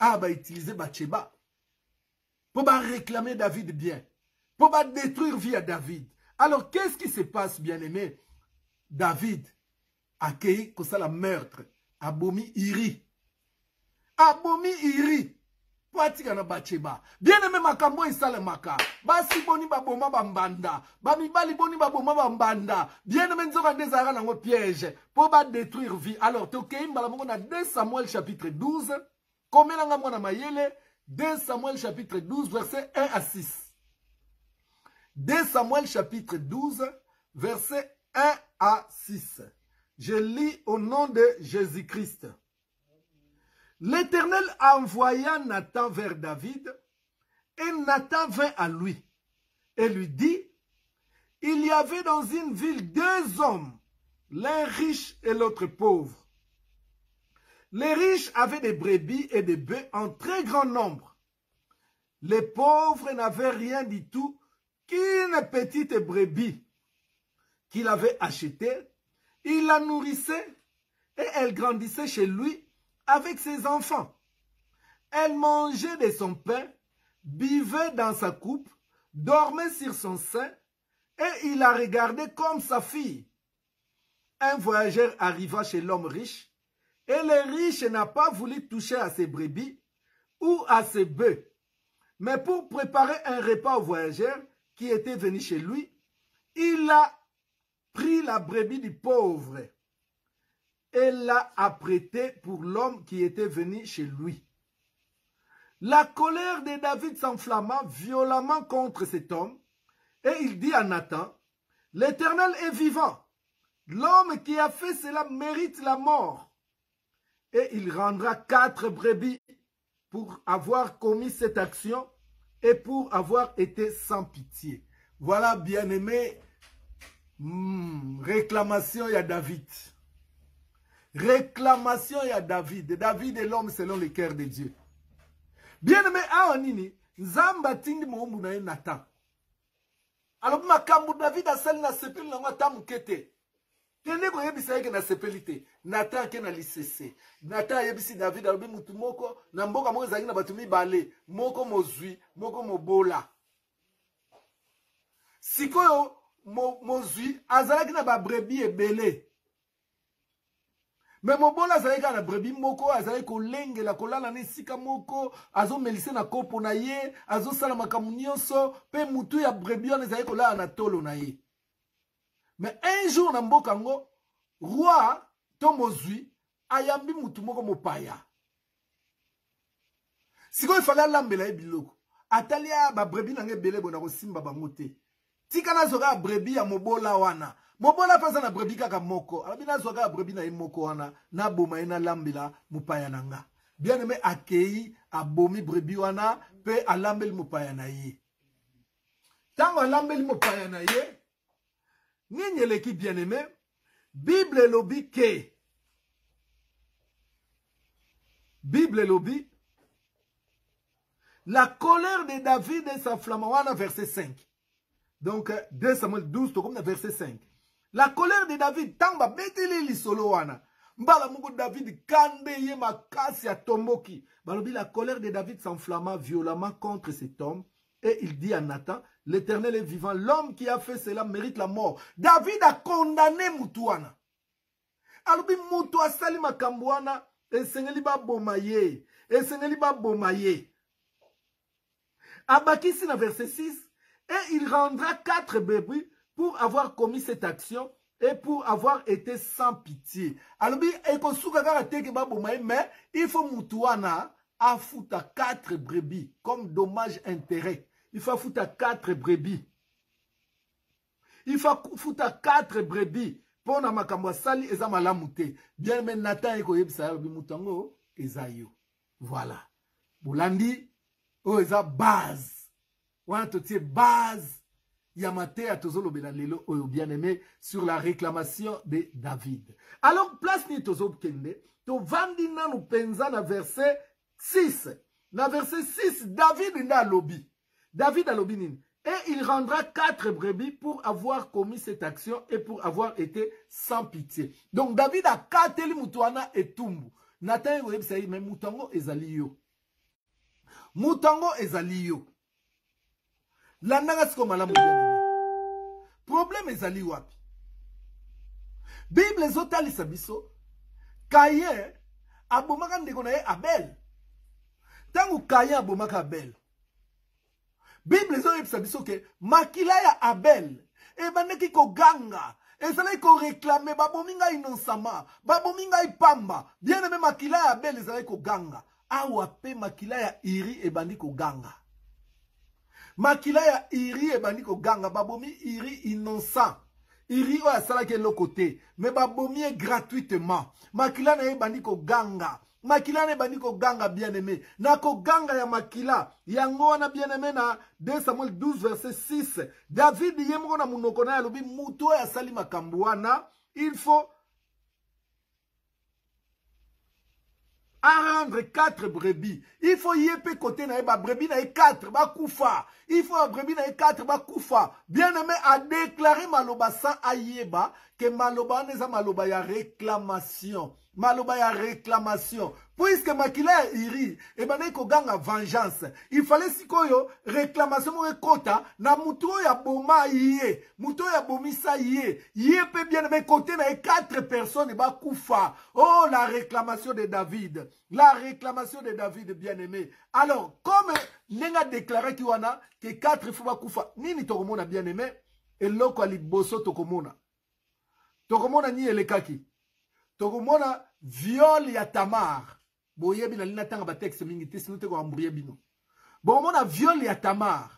Ah bah utiliser Bathsheba pour bah réclamer David bien, pour bah détruire vie à David. Alors qu'est-ce qui se passe bien aimé? David a accueilli comme ça la meurtre, abomi iri, Pratika na Bathsheba. Bien aimé makambo isale maka. Basi boni baboma bambanda. Bamibali boni baboma bambanda. Bien aimé nzoka ndezara nango piège. Pour ba détruire vie. Alors, tokei mbala mongo na 2 Samuel chapitre 12. Komela nga mwana mayele. 2 Samuel chapitre 12 verset 1 à 6. 2 Samuel chapitre 12 verset 1 à 6. Je lis au nom de Jésus-Christ. L'Éternel envoya Nathan vers David, et Nathan vint à lui, et lui dit, il y avait dans une ville 2 hommes, l'un riche et l'autre pauvre. Les riches avaient des brebis et des bœufs en très grand nombre. Les pauvres n'avaient rien du tout qu'une petite brebis qu'il avait achetée. Il la nourrissait et elle grandissait chez lui avec ses enfants. Elle mangeait de son pain, buvait dans sa coupe, dormait sur son sein, et il la regardait comme sa fille. Un voyageur arriva chez l'homme riche, et le riche n'a pas voulu toucher à ses brebis ou à ses bœufs. Mais pour préparer un repas au voyageur qui était venu chez lui, il a pris la brebis du pauvre et l'a apprêté pour l'homme qui était venu chez lui. La colère de David s'enflamma violemment contre cet homme, et il dit à Nathan, « L'Éternel est vivant, l'homme qui a fait cela mérite la mort. » Et il rendra 4 brebis pour avoir commis cette action et pour avoir été sans pitié. Voilà, bien-aimé, réclamation à David. Réclamation à David. David est l'homme selon le cœur de Dieu. Bien-aimé, aonini, Nzamba tindi moumbu na Nathan. Alors, makambu David a sali na sepeli na ngata mukete. Kende ko yebisa yeke na sepelite. Nathan ke na lisese. Nathan yebisi David alobi mutu moko na mboka moko ezali na batu mibale, moko mozwi, moko mobola. Sikoyo mozwi azalaki na ba brebis ebele. Mais mobola azalaki na brebis moko azalaki kolengela kolala na esika moko, azo melise na kopo na ye, azo sala makambo nyonso, pe mutu ya brebis wana ezalaki kolala na tolo na ye. Mais un jour na mboka ngo, roi to mozwi ayambi mutu moko mopaya. Sikoyo ifala lambela ye biloko. Atali ya ba brebis na nge bele bona ko simba bango te. Tika na zoka brebis ya mobola wana. Mobola pesa na brebis kaka moko. Alabi na zoka brebis na ye moko wana. Na boma ena lambela mupaya nanga. Bien aimé akei abomi brebis wana pe alambeli mupaya na ye. Tango alambeli mupaya na ye. Ninye leki bien aimé. Bible lobi ke. Bible lobi. La colère de David et sa flamma verset 5. Donc, 2 Samuel 12, comme verset 5. La colère de David, tamba beteli li solo wana. Mbala mungu David kande ye makasi a tomboki. Balobi, la colère de David s'enflamma violemment contre cet homme. Et il dit à Nathan, L'Éternel est vivant. L'homme qui a fait cela mérite la mort. David a condamné Moutouana. Alobi Moutou asali makambo wana esengeli ba bomaye. Esengeli ba bomaye. Abakisi na verset 6. Et il rendra 4 brebis pour avoir commis cette action et pour avoir été sans pitié. Alobi ekosuka kaka teke ba bomaye, mais il faut Moutouana afouta 4 brebis comme dommage intérêt. Il faut foutre 4 brebis. Il faut foutre 4 brebis. Pour na makambo sali eza malamu te. Bien mais Nathan eko yebisa bi mutango ezayo. Voilà. Bulandi o eza base. Wana totie base ya mate atozolo bela lelo oyo bien aimé sur la réclamation de David. Alors place ni tozo kende to vandi nanu penza na verset 6. Na verset 6 David nda lobi. David a lobi nini? Et il rendra 4 brebis pour avoir commis cette action et pour avoir été sans pitié. Donc David a kateli Moutouana et Tumbu. Nathan Web say mais Moutango ezaliyo. Moutango ezaliyo. Landanga siko malamu bien. Problème ezali wapi? Bible zotali sabiso. Kaye abomaka ndeko na ye Abel. Tangu Kaye abomaka Abel. Bible zo yebisa biso ke makila ya Abel ebandeki ko ganga ezalaki ko réclamer babominga innocemment babominga ipamba bien aimé makila ya Abel ezalaki ko ganga awa pe makila ya Iri ebandi ko ganga makila ya Iri ebandi ko ganga babomi Iri innocent Iri o asalaki eloko te mais babomi gratuitement makila na ebandi ko ganga makila ne bandi ko ganga bien aimé na ko ganga ya makila yango wana bien aimé na 2 Samuel 12 verset 6 David yemoko na munoko na lobi muto ya sali makambo wana il faut à rendre 4 brebis. Il faut y épée côté na ba brebis na 4 ba koufa. Il faut brebis na 4 ba koufa. Bien aimé a déclaré maloba sans ayeba que maloba neza maloba ya réclamation. Maloba ya réclamation. Puisque makila iri e bana ko ganga vengeance. Il fallait sikoyo réclamation mo kota na muto ya boma yé. Muto ya bomisa yé. Yépé bien aimé côté na 4 personnes ba koufa. Oh la réclamation de David. La réclamation de David bien aimé. Alors comme nenga déclaré ki wana que 4 fois koufa. Nini tokomona bien aimé et loko ali boso tokomona. Tokomona ni elekaki. Tokomona viol ya Tamar. Boyebi na lina tanga ba texte mingi te sino te ko ambuye bino. Bomona viol ya Tamar.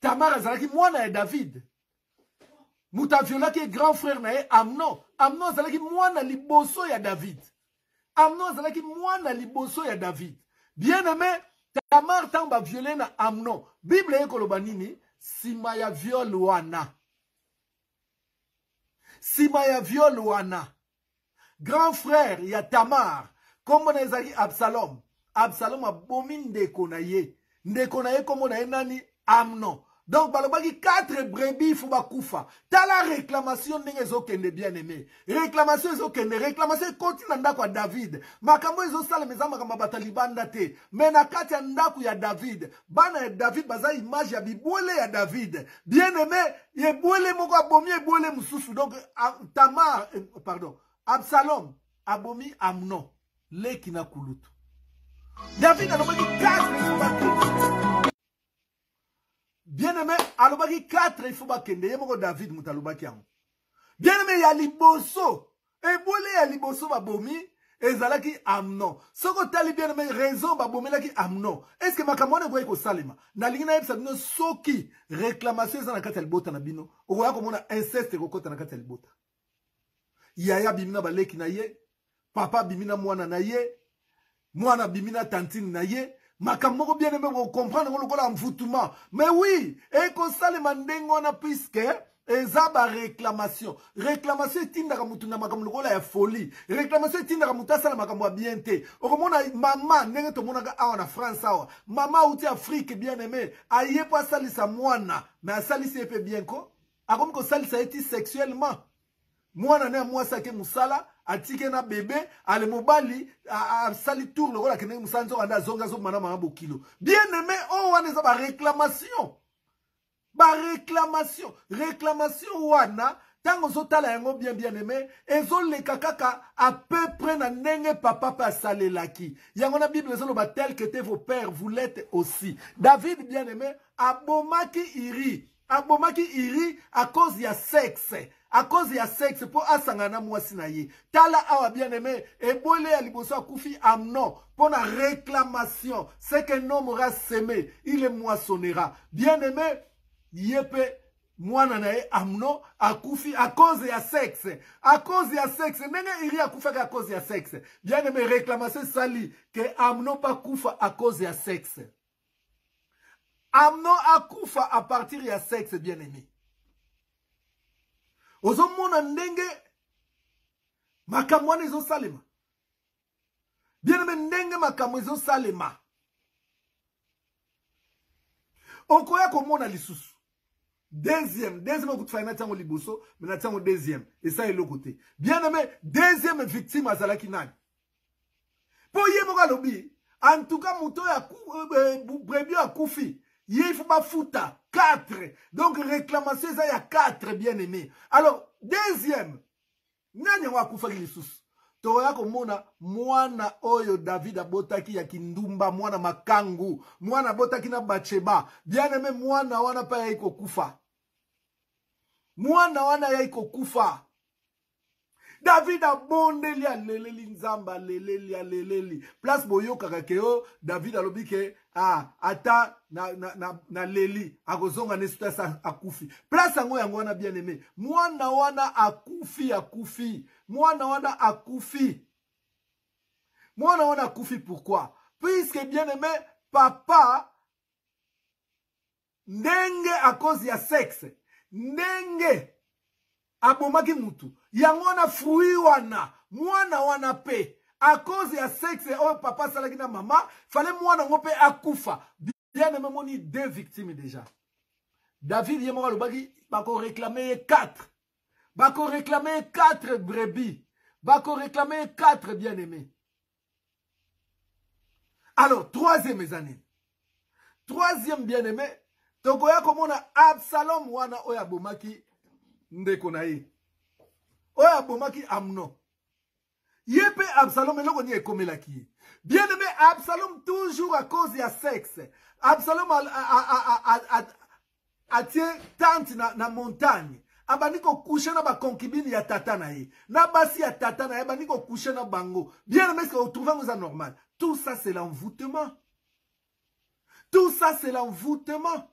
Tamar azalaki mwana ya David. Muta violaki grand frère na ye Amnon. Amnon azalaki mwana liboso ya David. Amnon azalaki mwana liboso ya David. Bien aimé, Tamar tamba violé na Amnon. Bible ye koloba nini? Sima ya viol wana. Sima ya viol wana. Grand frère ya Tamar. Comme ezali Absalom. Absalom a bomi ndeko na ye. Ndeko na ye comme na ye nani Amnon. Donc balobaki 4 brebis faut bakufa. Ta la réclamation ndenge ezokende bien aimé. Réclamation ezokende. Réclamation continue ndako ya David. Makambo ezosala meza makambo batalibanda te. Mais na kati ya ndako ya David. Bana ya David baza image ya bibwele ya David. Bien aimé, ye bwele moko abomi ye bwele mususu. Donc Tamar pardon. Absalom abomi Amnon. Leki na kulutu. David alobaki 4 il faut bakende. Bien aimé, alobaki 4 il faut bakende. Yemoko David mutalobaki yango. Bien aimé ya liboso. Ebole ya liboso babomi ezalaki Amnon. Soko tali bien aimé raison babomi laki Amnon. Est-ce que makamone boye ko salima? Na lingina yebisa bino soki réclamation ezana kati ya libota na bino. Okoya komona inceste kokota na kati ya libota. Yaya bimina baleki na ye. Papa bimina mwana na ye. Mwana bimina tantine na ye. Makamoko bien aimé vous comprendre le mfutuma. Mais oui, et qu'on sale mandengona puisque ezaba réclamation. Réclamation tindaka mutuna makambo lokola ya folie. Réclamation tindaka mutasala makambo bien te. Okomona mama ndenge to monaka awa na France awa. Mama uti Afrique bien aimé. Aye pas salisa mwana, mais salisa epe bien ko. Akomi ko salisa eti sexuellement. Mwana ne mwasa ke musala atike na bébé ale mobali a sali tour le rola kene musanzo anda zonga zo mana mama bokilo. Bien aimé, oh wana za ba réclamation. Ba réclamation wana tango zotala yango bien aimé ezoleka kaka à peu près na ndenge papa pa salelaki. Yango na Bible ezoloba tel que étaient vos pères vous l'êtes aussi. David bien aimé abomaki iri à cause ya sexe. À cause ya sexe pour asangana mwasi na ye. Tala awa bien aimé ebole ya liboso akufi Amnon pour la réclamation. C'est qu'un homme aura semé, il le moissonnera. Bien aimé yepe mwana nae Amnon akufi à cause ya sexe. À cause ya sexe. Nenge iri akufa à cause ya sexe. Bien aimé réclamation sali que Amnon pas kufa à cause ya sexe. Amnon akufa à partir ya sexe bien aimé. Ozomona ndenge makamwana ezo salema. Bien aimé ndenge makamwa ezo salema. Okoya komona lisusu. Deuxième okutufanya tango liboso, mais na tango deuxième. Et ça est le côté. Bien aimé, deuxième victime azalaki nani. Po ye moka lobi, en tout cas muto ya brebis ya kufi. Il faut pas foutre 4. Donc réclamation ça y a 4 bien aimé. Alors deuxième, nani wa kufa lisusu. Toya komona mwana oyo David abotaki ya kindumba mwana makangu mwana botaki na Batsheba bien aimé mwana wana pa yaiko kufa. Mwana wana yaiko kufa. David abondeli aleleli nzamba aleleli place boyoka kakeo David alobi ke ata na leli akozonga nesuta sa akufi place yango wana bien aimé mwana wana akufi mwana wana akufi pourquoi puisque bien aimé papa ndenge à cause ya sexe ndenge abomaki mutu yango wana fruit wana mwana wana pe à cause ya sexe oyo papa salaki na mama fallait mwana ngo pe akufa bien aimé moni 2 victimes déjà. David yemo alobaki bako réclamer 4 brebis bako réclamer 4 bien aimé. Alors troisième mes amis, troisième bien aimé tokoya komona Absalom wana oya bomaki ndeko na ye oya bomaki Amnon yepe Absalom eloko ni ekomelaki bien aimé Absalom toujours à cause ya sexe. Absalom a tie tante na montagne abaniko coucher na ba concubine ya tata na ye na basi ya tata na ye abaniko coucher na bango bien aimé. Est-ce que vous trouvez ça normal? Tout ça c'est l'envoûtement. Tout ça c'est l'envoûtement.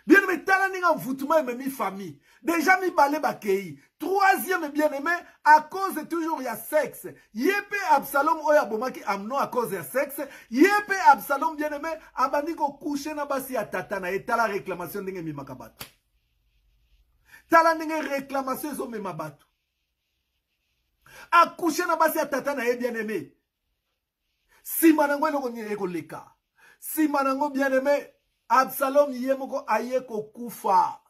Bien aimé, tala ninga envoûtement et mi famille. Déjà mi balé bakei. Troisième bien aimé, à cause de toujours ya sexe. Yepe Absalom oya bomaki Amnon à cause ya sexe. Yepe Absalom bien aimé, abaniko coucher na basi ya tata na eta la réclamation dingue mi makabato. Tala ninga réclamation zo mi mabato. A coucher na basi ya tata na ye bien aimé. Si manango eloko ni eko leka. Si manango bien aimé, Absalom yemoko ayeko kufa.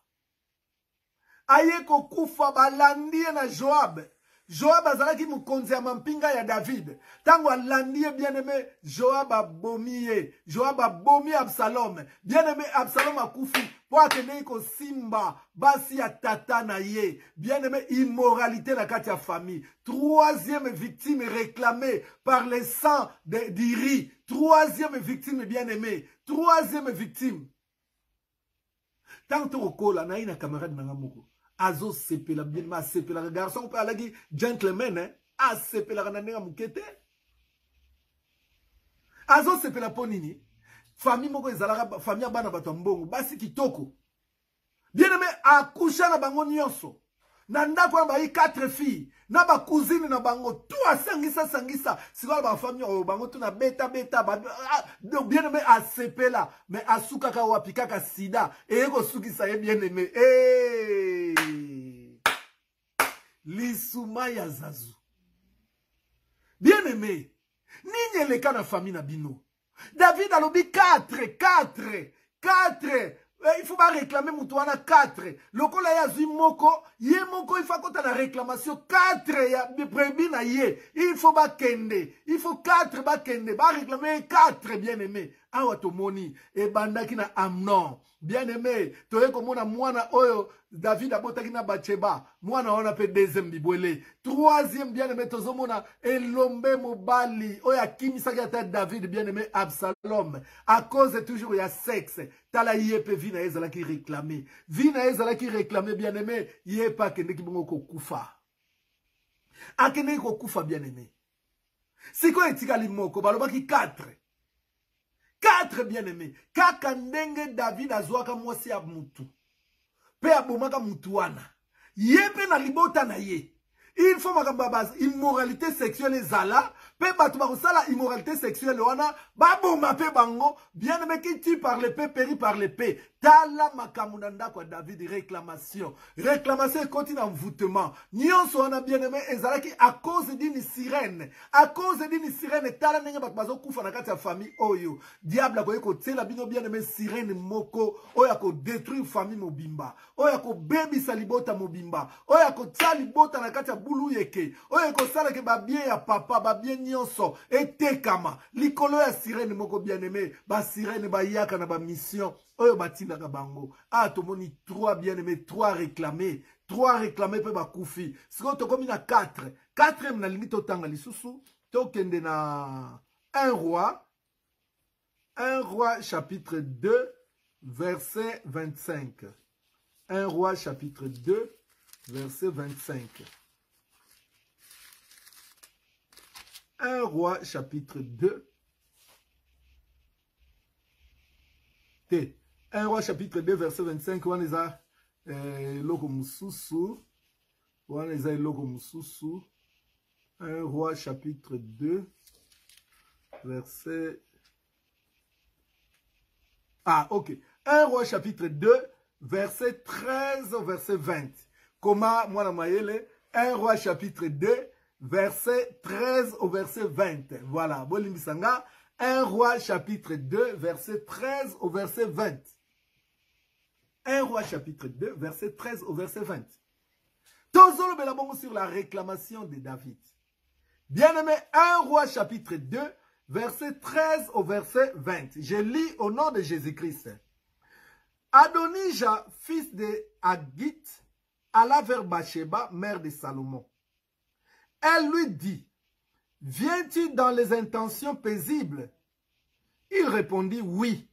Ayeko kufa balandie na Joab. Joab azalaki mukonzi ya mampinga ya David. Tango alandie bien aimé, Joab abomiye. Joab abomi Absalom. Bien aimé, Absalom akufi. Po akende ko simba basi ya tata na ye. Bien aimé, immoralité na kati ya famille. Troisième victime réclamée par les sangs d'Iri. Troisième victime bien aimé. Troisième victime. Tant que Rokola na ina camarade na ngamoko. Azo sepela bien ma sepela garçon pa alagi gentleman hein. A sepela na nenga mukete. Azo sepela ponini. Famille moko ezalaka famille bana bato mbongo basi kitoko. Bien aimé akusha na bango nyonso. Na ndako ba 4 filles. Na ba cousine na bango tout sangisa. Sikola ba famille o bango tout na beta. Donc bien aimé a sepela mais asuka ka wapika ka sida et eko sukisa ye bien aimé. Lisuma ya zazu. Bien aimé. Nini eleka na famille na bino. David a lobi 4. Il faut pas réclamer Moutouana 4. Le kola ya zui moko, ye moko il faut qu'on la réclamation 4 ya brebis na ye. Il faut pas kende. Il faut 4 ba kende, ba réclamer 4 bien aimé. awa tomoni ebandaki na Amnon. Bien aimé, toye komona mwana oyo David abotaki na Bathsheba, mwana wana pe deuxième bibwele. Troisième bien aimé tozomona elombe mobali oyo akimisaki ata David bien aimé Absalom à cause toujours ya sexe. Tala yepe vina ezalaki réclamer. Vina ezalaki réclamer bien aimé, yepa kendeki bongo kokufa. Akendeki kokufa bien aimé. Siko etikali moko balobaki 4. 4 bien-aimés. Kaka ndenge David azwaka mwasi ya mutu. Pe abomaka mutu wana. Yepe na libota na ye. Il faut makamba immoralité sexuelle zala. Pe batu bakosala immoralité sexuelle wana. Baboma pe bango. Bien-aimé qui tue par l'épée, périt par l'épée. Tala makamundanda kwa David réclamation. Réclamation continue envoûtement. Nyonso wana bien-aimé ezalaki à cause d'une sirène. À cause d'une sirène tala nenge batu bazo kufa na kati ya famille oyo. Diable akoye ko tela bino bien-aimé sirène moko oyo ko détruire famille mobimba. Oyo ko baby salibota mobimba. Oyo ko tali bota na kati ya bulu yeke. Oyo ko sala ke ba bien ya papa ba bien nyonso etekama. Likolo ya sirène moko bien-aimé ba sirène ba yaka na ba mission. Oyo batinda kabango. Ah, tomoni 3 bien-aimés, 3 réclamés. 3 réclamés pe bakufi. Siko tokomi na 4. 4e na limite otanga lisusu. Tokende na 1 roi. 1 roi chapitre 2 verset 25. 1 roi chapitre 2 verset 25. 1 roi chapitre 2 T. 1 roi chapitre 2 verset 25. Waneza loko mususu. Waneza loko mususu. 1 roi chapitre 2 verset... Ah, ok. 1 roi chapitre 2 verset 13 au verset 20. Comment, moi, la maïele, 1 roi chapitre 2 verset 13 au verset 20. Voilà. Bolimbisanga. 1 roi chapitre 2 verset 13 au verset 20. 1 roi chapitre 2 verset 13 au verset 20. Tozolo belabongo sur la réclamation de David. Bien-aimé, 1 roi chapitre 2 verset 13 au verset 20. Je lis au nom de Jésus-Christ. Adonija, fils de Haggit, alla vers Bathsheba, mère de Salomon. Elle lui dit, viens-tu dans les intentions paisibles? Il répondit oui.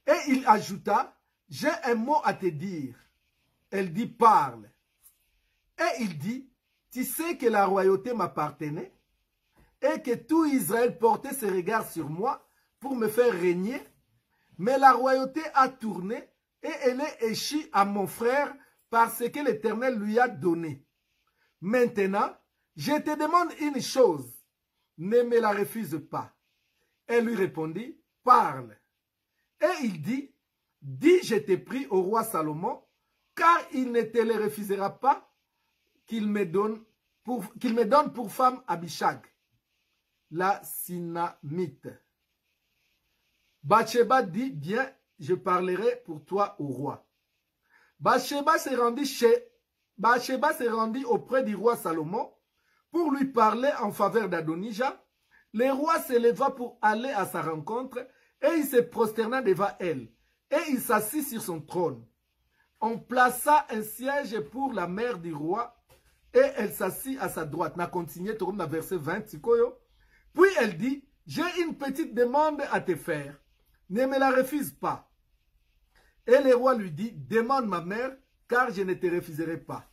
Et il ajouta, j'ai un mot à te dire. Elle dit, parle. Et il dit, tu sais que la royauté m'appartenait et que tout Israël portait ses regards sur moi pour me faire régner. Mais la royauté a tourné et elle est échue à mon frère parce que l'Éternel lui a donné. Maintenant, je te demande une chose. Ne me la refuse pas. Elle lui répondit, parle. Et il dit, dis, je t'ai pris au roi Salomon, car il ne te le refusera pas qu'il me donne pour femme Abishag, la Sinamite. Bathsheba dit, bien, je parlerai pour toi au roi. Bathsheba s'est rendue auprès du roi Salomon pour lui parler en faveur d'Adonija. Le roi se leva pour aller à sa rencontre et il se prosterna devant elle. Et il s'assit sur son trône. On plaça un siège pour la mère du roi et elle s'assit à sa droite. On a continué, tout le verset 20. Puis elle dit, j'ai une petite demande à te faire. Ne me la refuse pas. Et le roi lui dit, demande ma mère, car je ne te refuserai pas.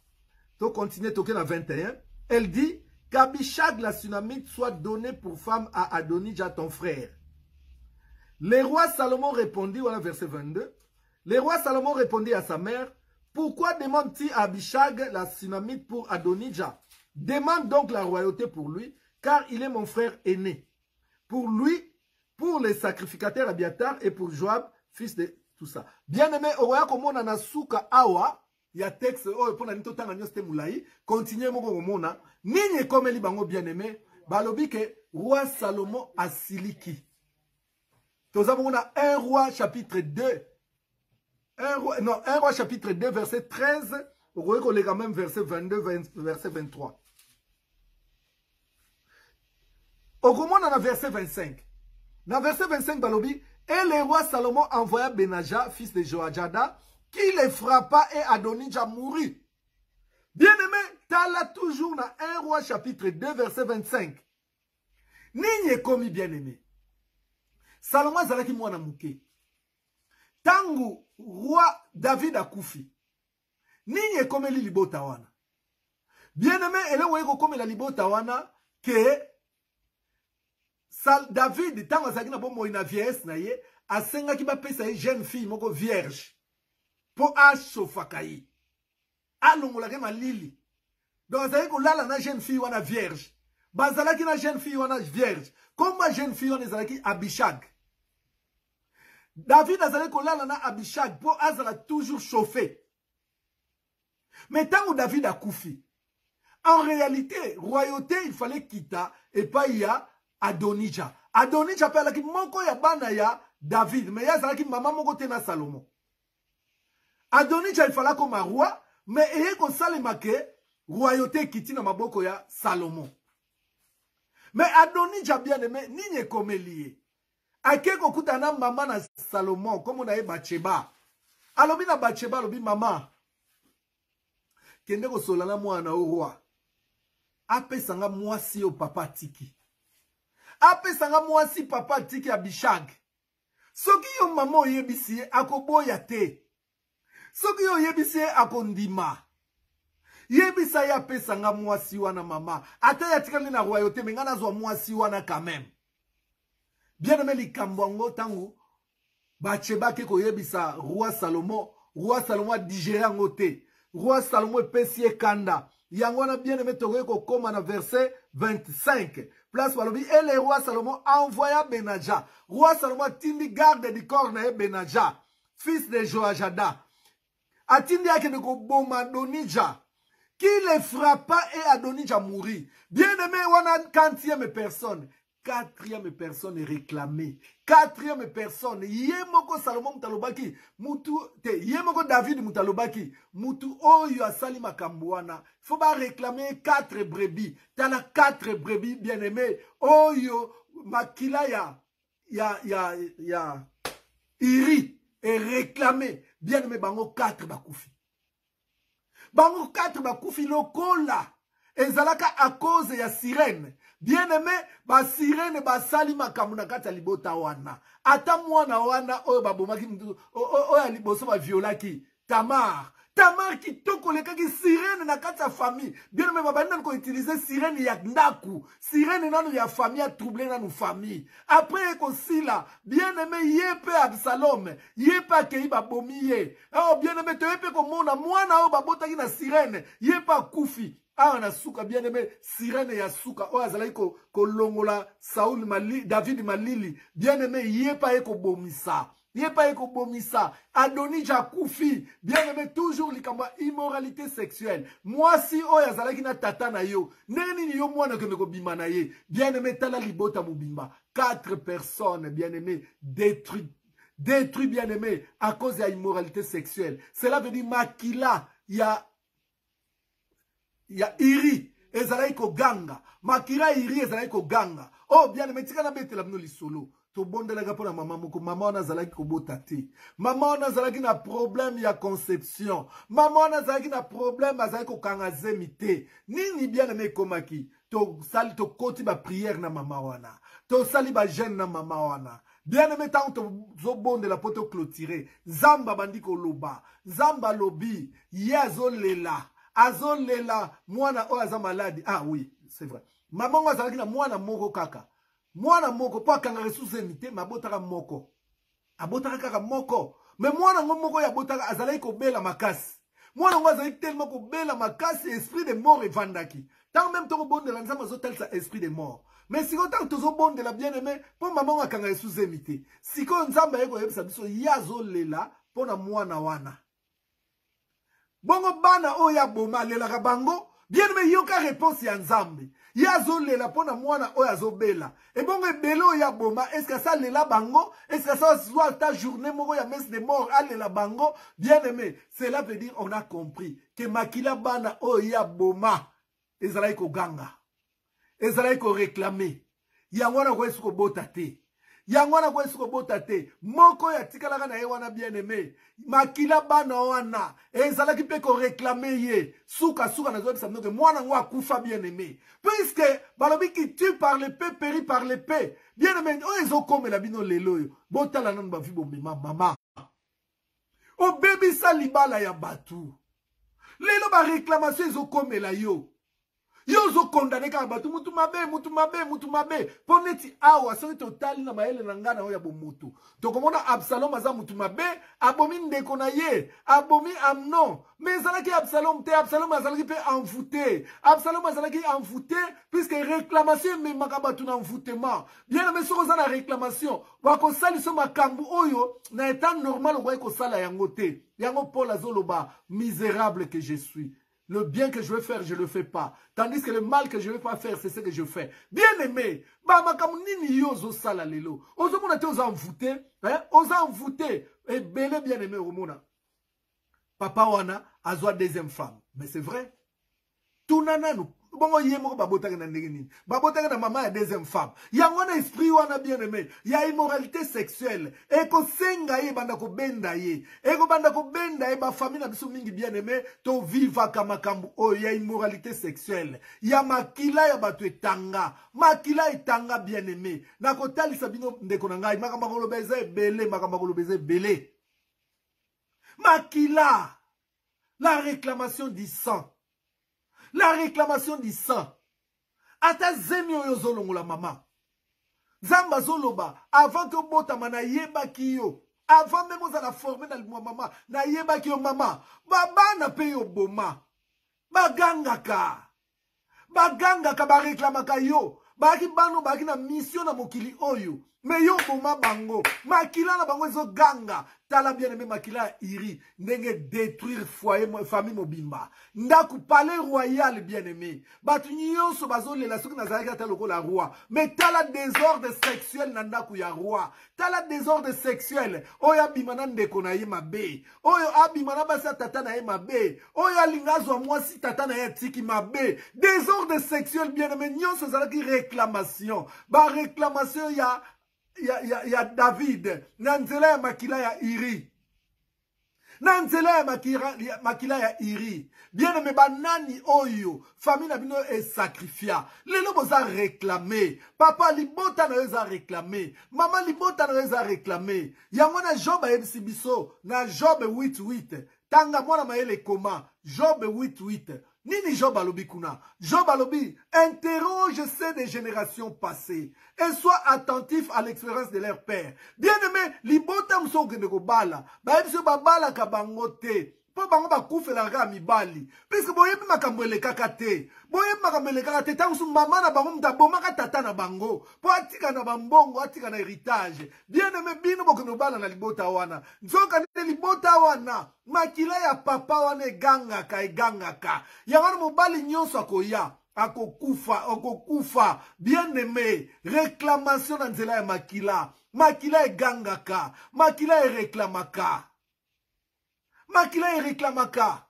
Donc continuez, toquer la 21. Elle dit, qu'Abishag la Sunamite soit donnée pour femme à Adonija ton frère. Le roi Salomon répondit, voilà verset 22. Le roi Salomon répondit à sa mère, pourquoi demande-t-il à Abishag la Sunamite pour Adonija? Demande donc la royauté pour lui, car il est mon frère aîné. Pour lui, pour les sacrificateurs Abiatar et pour Joab, fils de tout ça. Bien aimé, oya komona na suka awa, ya texte, oh, pona nito tanga nyoste mulai, continuez moko komona, nini komeli bango bien aimé, balobi ke roi Salomon asiliki. Toza mona 1 roi chapitre 2, 1 roi chapitre 2 verset 13, vous voyez qu'on est quand même verset 22, verset 23. Au moment dans le verset 25, Dans verset 25, Balobi, et le roi Salomon envoya Benaja, fils de Joadjada, qui les frappa et Adonija mourut. Bien-aimé, t'as toujours dans 1 roi chapitre 2, verset 25. Nigne komi bien-aimé. Salomon zalaki mwana muke. Tangu roi David akufi. Nigne komi li libota wana. Bien-aimé, ele weko komi la libota wana ke David, tango azalaki na bomoi na vieillesse na ye, asenga ki ba pesa ye jeune fille moko vierge. Po ashofaka ye. Alongolaki malili. Donc azalaki kolala na jeune fille wana vierge. Bazalaki na jeune fille wana vierge. Comment jeune fille wana ezalaki Abishag. David azalaki kolala na Abishag po azala toujours chauffé. Mais tant que David a koufi, en réalité, royauté, il fallait quitter et pas y a Adonija. Adonija pela ki moko ya bana ya David, mais ya zala ki mama moko tena Salomon. Adonija il fallait comme roi, mais eye ko salema ke royauté kiti na maboko ya Salomon. Mais Adonija bien aimé, nigne komelie. Ake ko kutana mama na Salomon, comme on a Bathsheba. Alobi na Bathsheba, alobi mama. Kende ko solana mwana o roi. Ape sanga mwasi o papa tiki. Ape sanga mwasi papa tiki Abishag. Soki yo mama oyebisi akoboya te. Soki yo oyebisi akondima. Yebisa ya ape sanga mwasi wana mama. Ata ya tikali na royauté mengana zwa mwasi wana quand même. Bien aimé likambwango tangu Bathsheba ke ko yebisa roi Salomon a digéré ngo te. Roi Salomon pesie kanda. Yangwana bien aimé Toreko comme na verset 25. Place Balobi. Et le roi Salomon envoya Benaja. Roi Salomon tindi garde du corps na Benaja. Fils de Joadjada. Atindi ake de ko boma Adonija. Qui les frappa et Adonija mourit. Bien aimé wana 40e personne. 4e personne réclamée. 4e personne. Yemoko Salomon mutalobaki. Mutu te. Yemoko David mutalobaki. Mutu oyo asali makambuana. Faut pas réclamer 4 brebis. T'as 4 brebis bien aimé. Oyo makila ya iri. Et réclamé. Bien aimé bango 4 bakoufi. Bango 4 bakoufi lokola. Ezalaka à cause ya sirène. Bien aimé, ba sirène ba sali makambu na kati ya libota wana. Ata mwana wana oyo babomaki oyo liboso ba violaki Tamar. Tamar qui toko lekaki sirène na kati ya famille. Bien aimé babanda ko utiliser sirène ya ndaku. Sirène nanu ya famille a troublé nanu famille. Après ko sila, bien aimé yepe Absalom, yepe akei babomi ye. Oh bien aimé to yepe ko mona mwana oyo babotaki na sirène, yepe kufi. Ah, na suka bien aimé, sirène ya suka. Oh, azalaki ko longola Saul Malili, David Malili. Bien aimé, yepa eko bomisa. Yepa eko bomisa. Adonija kufi. Bien aimé, toujours likamba immoralité sexuelle. Moi si oh azalaki na tata na yo. Neni ni yo mwana ke ko bima na ye. Bien aimé, tala libota mubimba. 4 personnes, bien aimé, détruites bien aimé à cause de l'immoralité sexuelle. Cela veut dire makila ya iri ezalaki ko ganga makira iri ezalaki ko ganga. Oh bien aimé tika na betela bino lisolo to bondelaka pona mama moko. Mama wana azalaki ko bota te. Mama wana azalaki na problème ya conception. Mama wana azalaki na problème azalaki ko kanga zemi te. Nini bien aimé komaki to sali to koti ba prière na mama wana. To sali ba jeûne na mama wana. Bien aimé tant to zobonde la poto clôturer. Zamba bandiko loba. Zamba lobi yazo lela. Azolela mwana o aza malade. Ah oui, c'est vrai. Maman azalaki na mwana moko kaka. Mwana moko po akanga ressources emité mabotaka moko. Abotaka kaka moko. Mais mwana moko ya botaka azalaki ko bela makasi. Mwana ngo azalaki tellement ko bela makasi esprit de mort evandaki. Tant même to bonde la nzamba zotel sa esprit de mort. Mais si autant to zo bonde la bien aimé po maman akanga ressources emité. Si ko nzamba yeko yebisa biso yazolela po na mwana wana. Bongo bana oya boma lela bango. Bien me yoka réponse ya nzambe. Yazo lela pona mwana oya zobela. Et bongo belo ya boma. Est-ce que ça lela bango? Est-ce que ça soit ta journée moko ya messe de mort à lela bango? Bien aimé. Cela veut dire on a compris que makila bana oya boma. Ezalaï ko ganga. Ezalaï ko réclamer. Yangwana ko esko botate. Yangwana kwa esuko bota te. Moko ya tikalaka na ye wana bien aimé. Makila bana wana. Ezala ki pe ko réclamer ye. Souka na zoe bisa mnoke. Mwana ngwa kufa bien aimé. Puisque, balobi qui tue par l'épée, périt par l'épée. Bien aimé, o ezo kome la bino lelo yo. Bota la nan ba fi bombe mama. O baby sa libala ya batu. Lelo ba réclamation ezo kome la yo. Yo zo condamné ka batu mutu mabe. Poneti awa so total na maele na ngana oya bomutu. To komona Absalom aza mutu mabe, abomi ndeko na ye, abomi Amnon. Mais zalaki Absalom azalaki pe envoûté. Absalom azalaki envoûté puisque réclamation me makabatu na envoûtement. Bien mais so za na réclamation, wa ko sali so makambu oyo na état normal wa ko sala yango te. Yango Paul azoloba misérable que je suis. Le bien que je veux faire, je ne le fais pas. Tandis que le mal que je ne veux pas faire, c'est ce que je fais. Bien aimé, nini yozo sala lelo. Ozo mona te oza envoûté, oza envoûté. Et belé bien aimé omona. Papa wana azwa deuxième femme. Mais c'est vrai. Tout nanano. Bongo yemo babotaka na ndenge babotaka na mama ya deuxième femme. Yangwana esprit wana bien aimé. Ya immoralité sexuelle. Eko senga ye banda ko benda ye. Eko banda ko benda ye ba famille na biso mingi bien aimé to viva kama kambu o ya immoralité sexuelle. Ya makila ya batu etanga. Makila etanga bien aimé. Na ko talisa bino ndeko na ngai makamba ko lobeza ebele makamba ko lobeza ebele. Makila. La réclamation du sang. La réclamation du sang. Ata zemio yo zolongo la maman. Zamba zoloba. Avant que botama na yeba kiyo. Avant même on a formé dans le maman. Na yeba kiyo maman. Baba na pe yo boma. Bagangaka. Bagangaka ba réclamaka yo. Baki bano baki na mission na mokili oyo. Mais yo boma bango. Makila na bango zo ganga. Tala bien aimé makila iri. Ndenge détruire foyer, famille mobimba. Ndaku palais royal bien aimé. Batu nyonso bazole la soki nazalaka ta loko la roi. Mais tala désordre sexuel na ndaku ya roi. Tala désordre sexuel. Oya bimana ndeko na ye mabe. Oyo abimana basa tata na ye mabe. Oyo alingazo mwasi tata na ye tiki mabe. Désordre sexuel bien aimé. Nyonso zalaki réclamation. Ba réclamation ya David. Nanzela ya makila ya iri. Nanzela ya makila ya iri. Bien aimé banani oyo. Famille na bino est sacrifia. Lelo boza réclamé. Papa libota na eza réclamé. Maman libota na eza réclamé. Yango na Job a ebisi biso. Na Job 8:8. Tanga mwana maele koma. Job 8:8. Nini Job alobi kuna? Job alobi, interroge ceux des générations passées et sois attentif à l'expérience de leur père. Bien aimé, libota mso gende ko bala. Ba ebiso ba bala ka bango te. Po bango ba kufela ga mibali. Puisque boyebi makambo elekaka te. Boyebi makambo elekaka te. Tangu su mama na bango mtabomaka tata na bango. Po atika na bambongo, atika na héritage. Bien aimé, bino bokono bala na libota wana. Nzoka nite libota wana. Makila ya papa wana egangaka. Yangana mobali nyonso akoya. Akokufa. Bien aimé. Réclamation na nzela ya makila. Makila egangaka. Makila ereklamaka. Makila ereklamaka.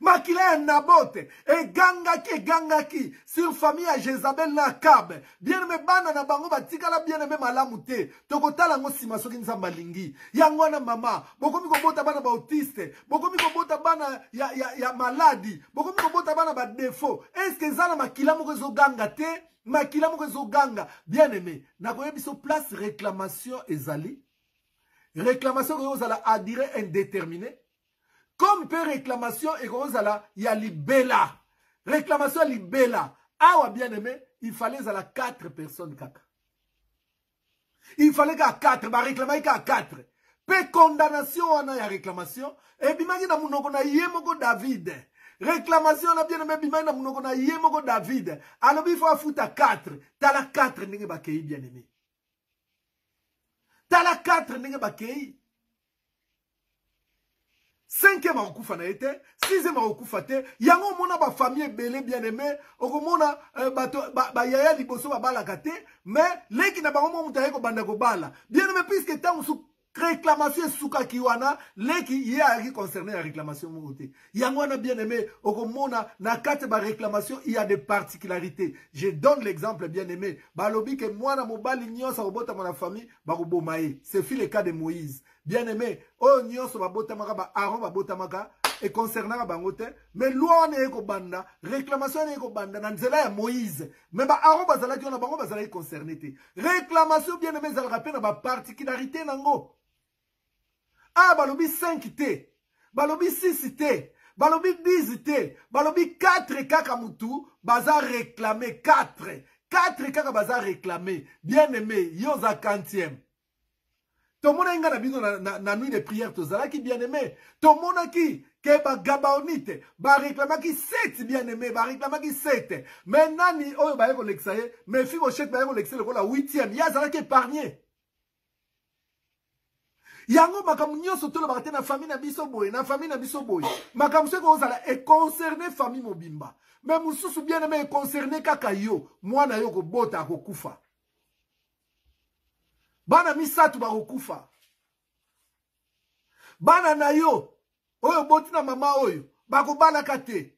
Makila nabote. Egangaki. Sur famille à Jézabel na Akab. Bien aimé bana na bango batika la bien aimé malamu te. Tokotala ngo sima soki nzamba lingi. Yangwana mama. Bokomi kobota bana ba autiste. Bokomi kobota bana ya maladi. Bokomi kobota bana ba défaut. Est-ce que zana makila moko zo ganga te? Makila moko zo ganga. Bien aimé. Na koyebi so place réclamation ezali. Réclamation que vous allez à dire indéterminé. Comme peu réclamation et que vous allez y a libella. Réclamation libella. Ah, bien aimé, il fallait à 4 personnes. Il fallait qu'à 4, bah réclamer qu'à 4. Peu condamnation on a réclamation. Et puis maintenant nous on a yemoko David. Réclamation on a bien aimé bimana nous on a yemoko David. Alors il faut foutre à 4. T'as la 4 n'enge bakei bien aimé. Tala 4 n'enge bakei. 5e makufa na ete, 6e makufa te. Yango mona ba famille belé bien aimé, okomona ba yaya liboso ba bala kate, mais leki na bango mutaye ko banda ko bala. Bien aimé puisque tant réclamation souka kiwana leki ye a concerné la réclamation moté yangwana bien aimé okomona na kate ba réclamation il y a des particularités. Je donne l'exemple bien aimé balobi ke mwana mobali nyonso obota na famille ba kobomaye. C'est le cas de Moïse. Bien aimé o nyonso babota maka ba Aaron babota maka et concernant bangote mais loi ne ko banda réclamation ne ko banda na nzela ya Moïse mais ba Aaron bazala ki na bango bazala concerné te réclamation bien aimé za rappel na ba particularité nango. Ah, balobi 5 te, balobi 6 te, balobi 10 te, balobi 4 kaka mutu, baza réclamé 4 kaka baza réclamé. Bien aimé, yoza 40e. Tout le monde a na nuit de prière, tout ça qui bien aimé. Tout le monde qui ba gabaonite, ba réclamé qui 7 bien aimé, ba réclamé qui 7. Mais nani, oh, ba yeko l'exaye, mais fi mo chèque ba yeko l'exaye, le la 8e, ya zara qui épargné. Yango makam nyonso tolo bakate na famille na biso boy, na famille na biso boy. Makam se ko zala e concerné famille mobimba. Mais mususu bien aimé concerné kaka yo, mwana yo ko bota ko kufa. Bana misatu ba ko kufa. Bana na yo, oyo boti na mama oyo, ba ko bana kate.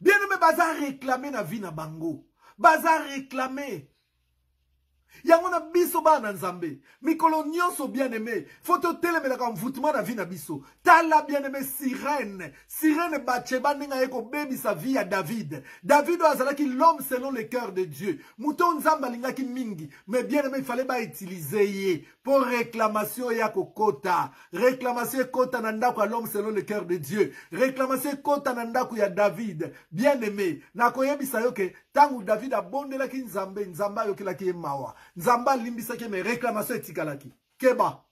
Bien aimé baza réclamer na vie na bango. Baza réclamer. Yango na biso bana nzambe mikolo nyonso bien aimé photo telemela ka mvutement na vie na biso tala bien aimé sirène bacheba ninga eko baby sa vie à David azalaki l'homme selon le cœur de Dieu muto nzamba lingaki mingi mais bien aimé il fallait ba utiliser ye pour réclamation ya kokota réclamation kota na ndako ya l'homme selon le cœur de Dieu réclamation kota na ndako ya David bien aimé na koyebisa yo ke tangu David abondelaki nzamba yokelaki ye mawa nzamba limbisaki me réclamation etikalaki keba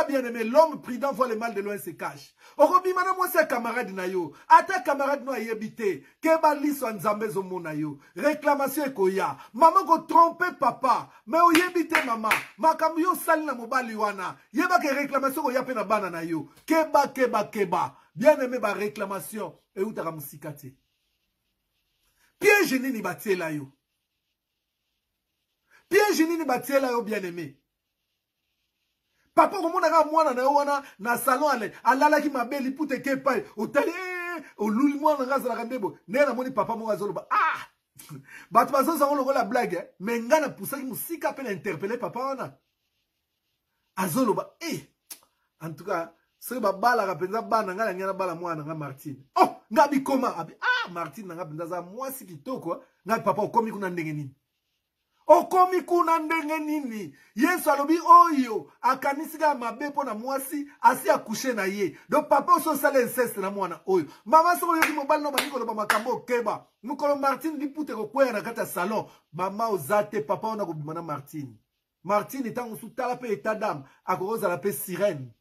bien aimé l'homme prudent voit le mal de loin se cache okobima na mwasi ya camarade na yo ata camarade no ayebite keba liso nzambe zomona yo réclamation ekoya maman ko tromper papa mais oyebite mama makambo yo sali na mobali wana yeba ke réclamation ko yape na bana na yo keba bien aimé ba réclamation e utaka musikate piège nini batiela yo piège nini batiela yo bien aimé papa komona ka mwana na yo wana na salon ale alalaki mabeli pute ke pai otali oluli mwana ngazala kandebo ne na moni papa mo azoloba bato bazozango lokola blague mais nga na pusaki musika pe na interpeller papa wana azoloba en tout cas soki babalaka mpenza bana nga na ngana bala mwana nga Martine nga bikoma Martine nga mpenza za mwasi kitoko nga papa okomi kuna ndenge nini okomi kuna ndenge nini Yesu alobi oyo akanisika mabe pona mwasi asi akushe na ye donc papa oso sala inceste na mwana oyo mama soko yoki mobali no bandiko loba makambo okeba mukolo Martine lipute ko kwera na kata salon mama ozate papa ona ko bimana Martine tango sutala pe état d'âme akoza la pe sirène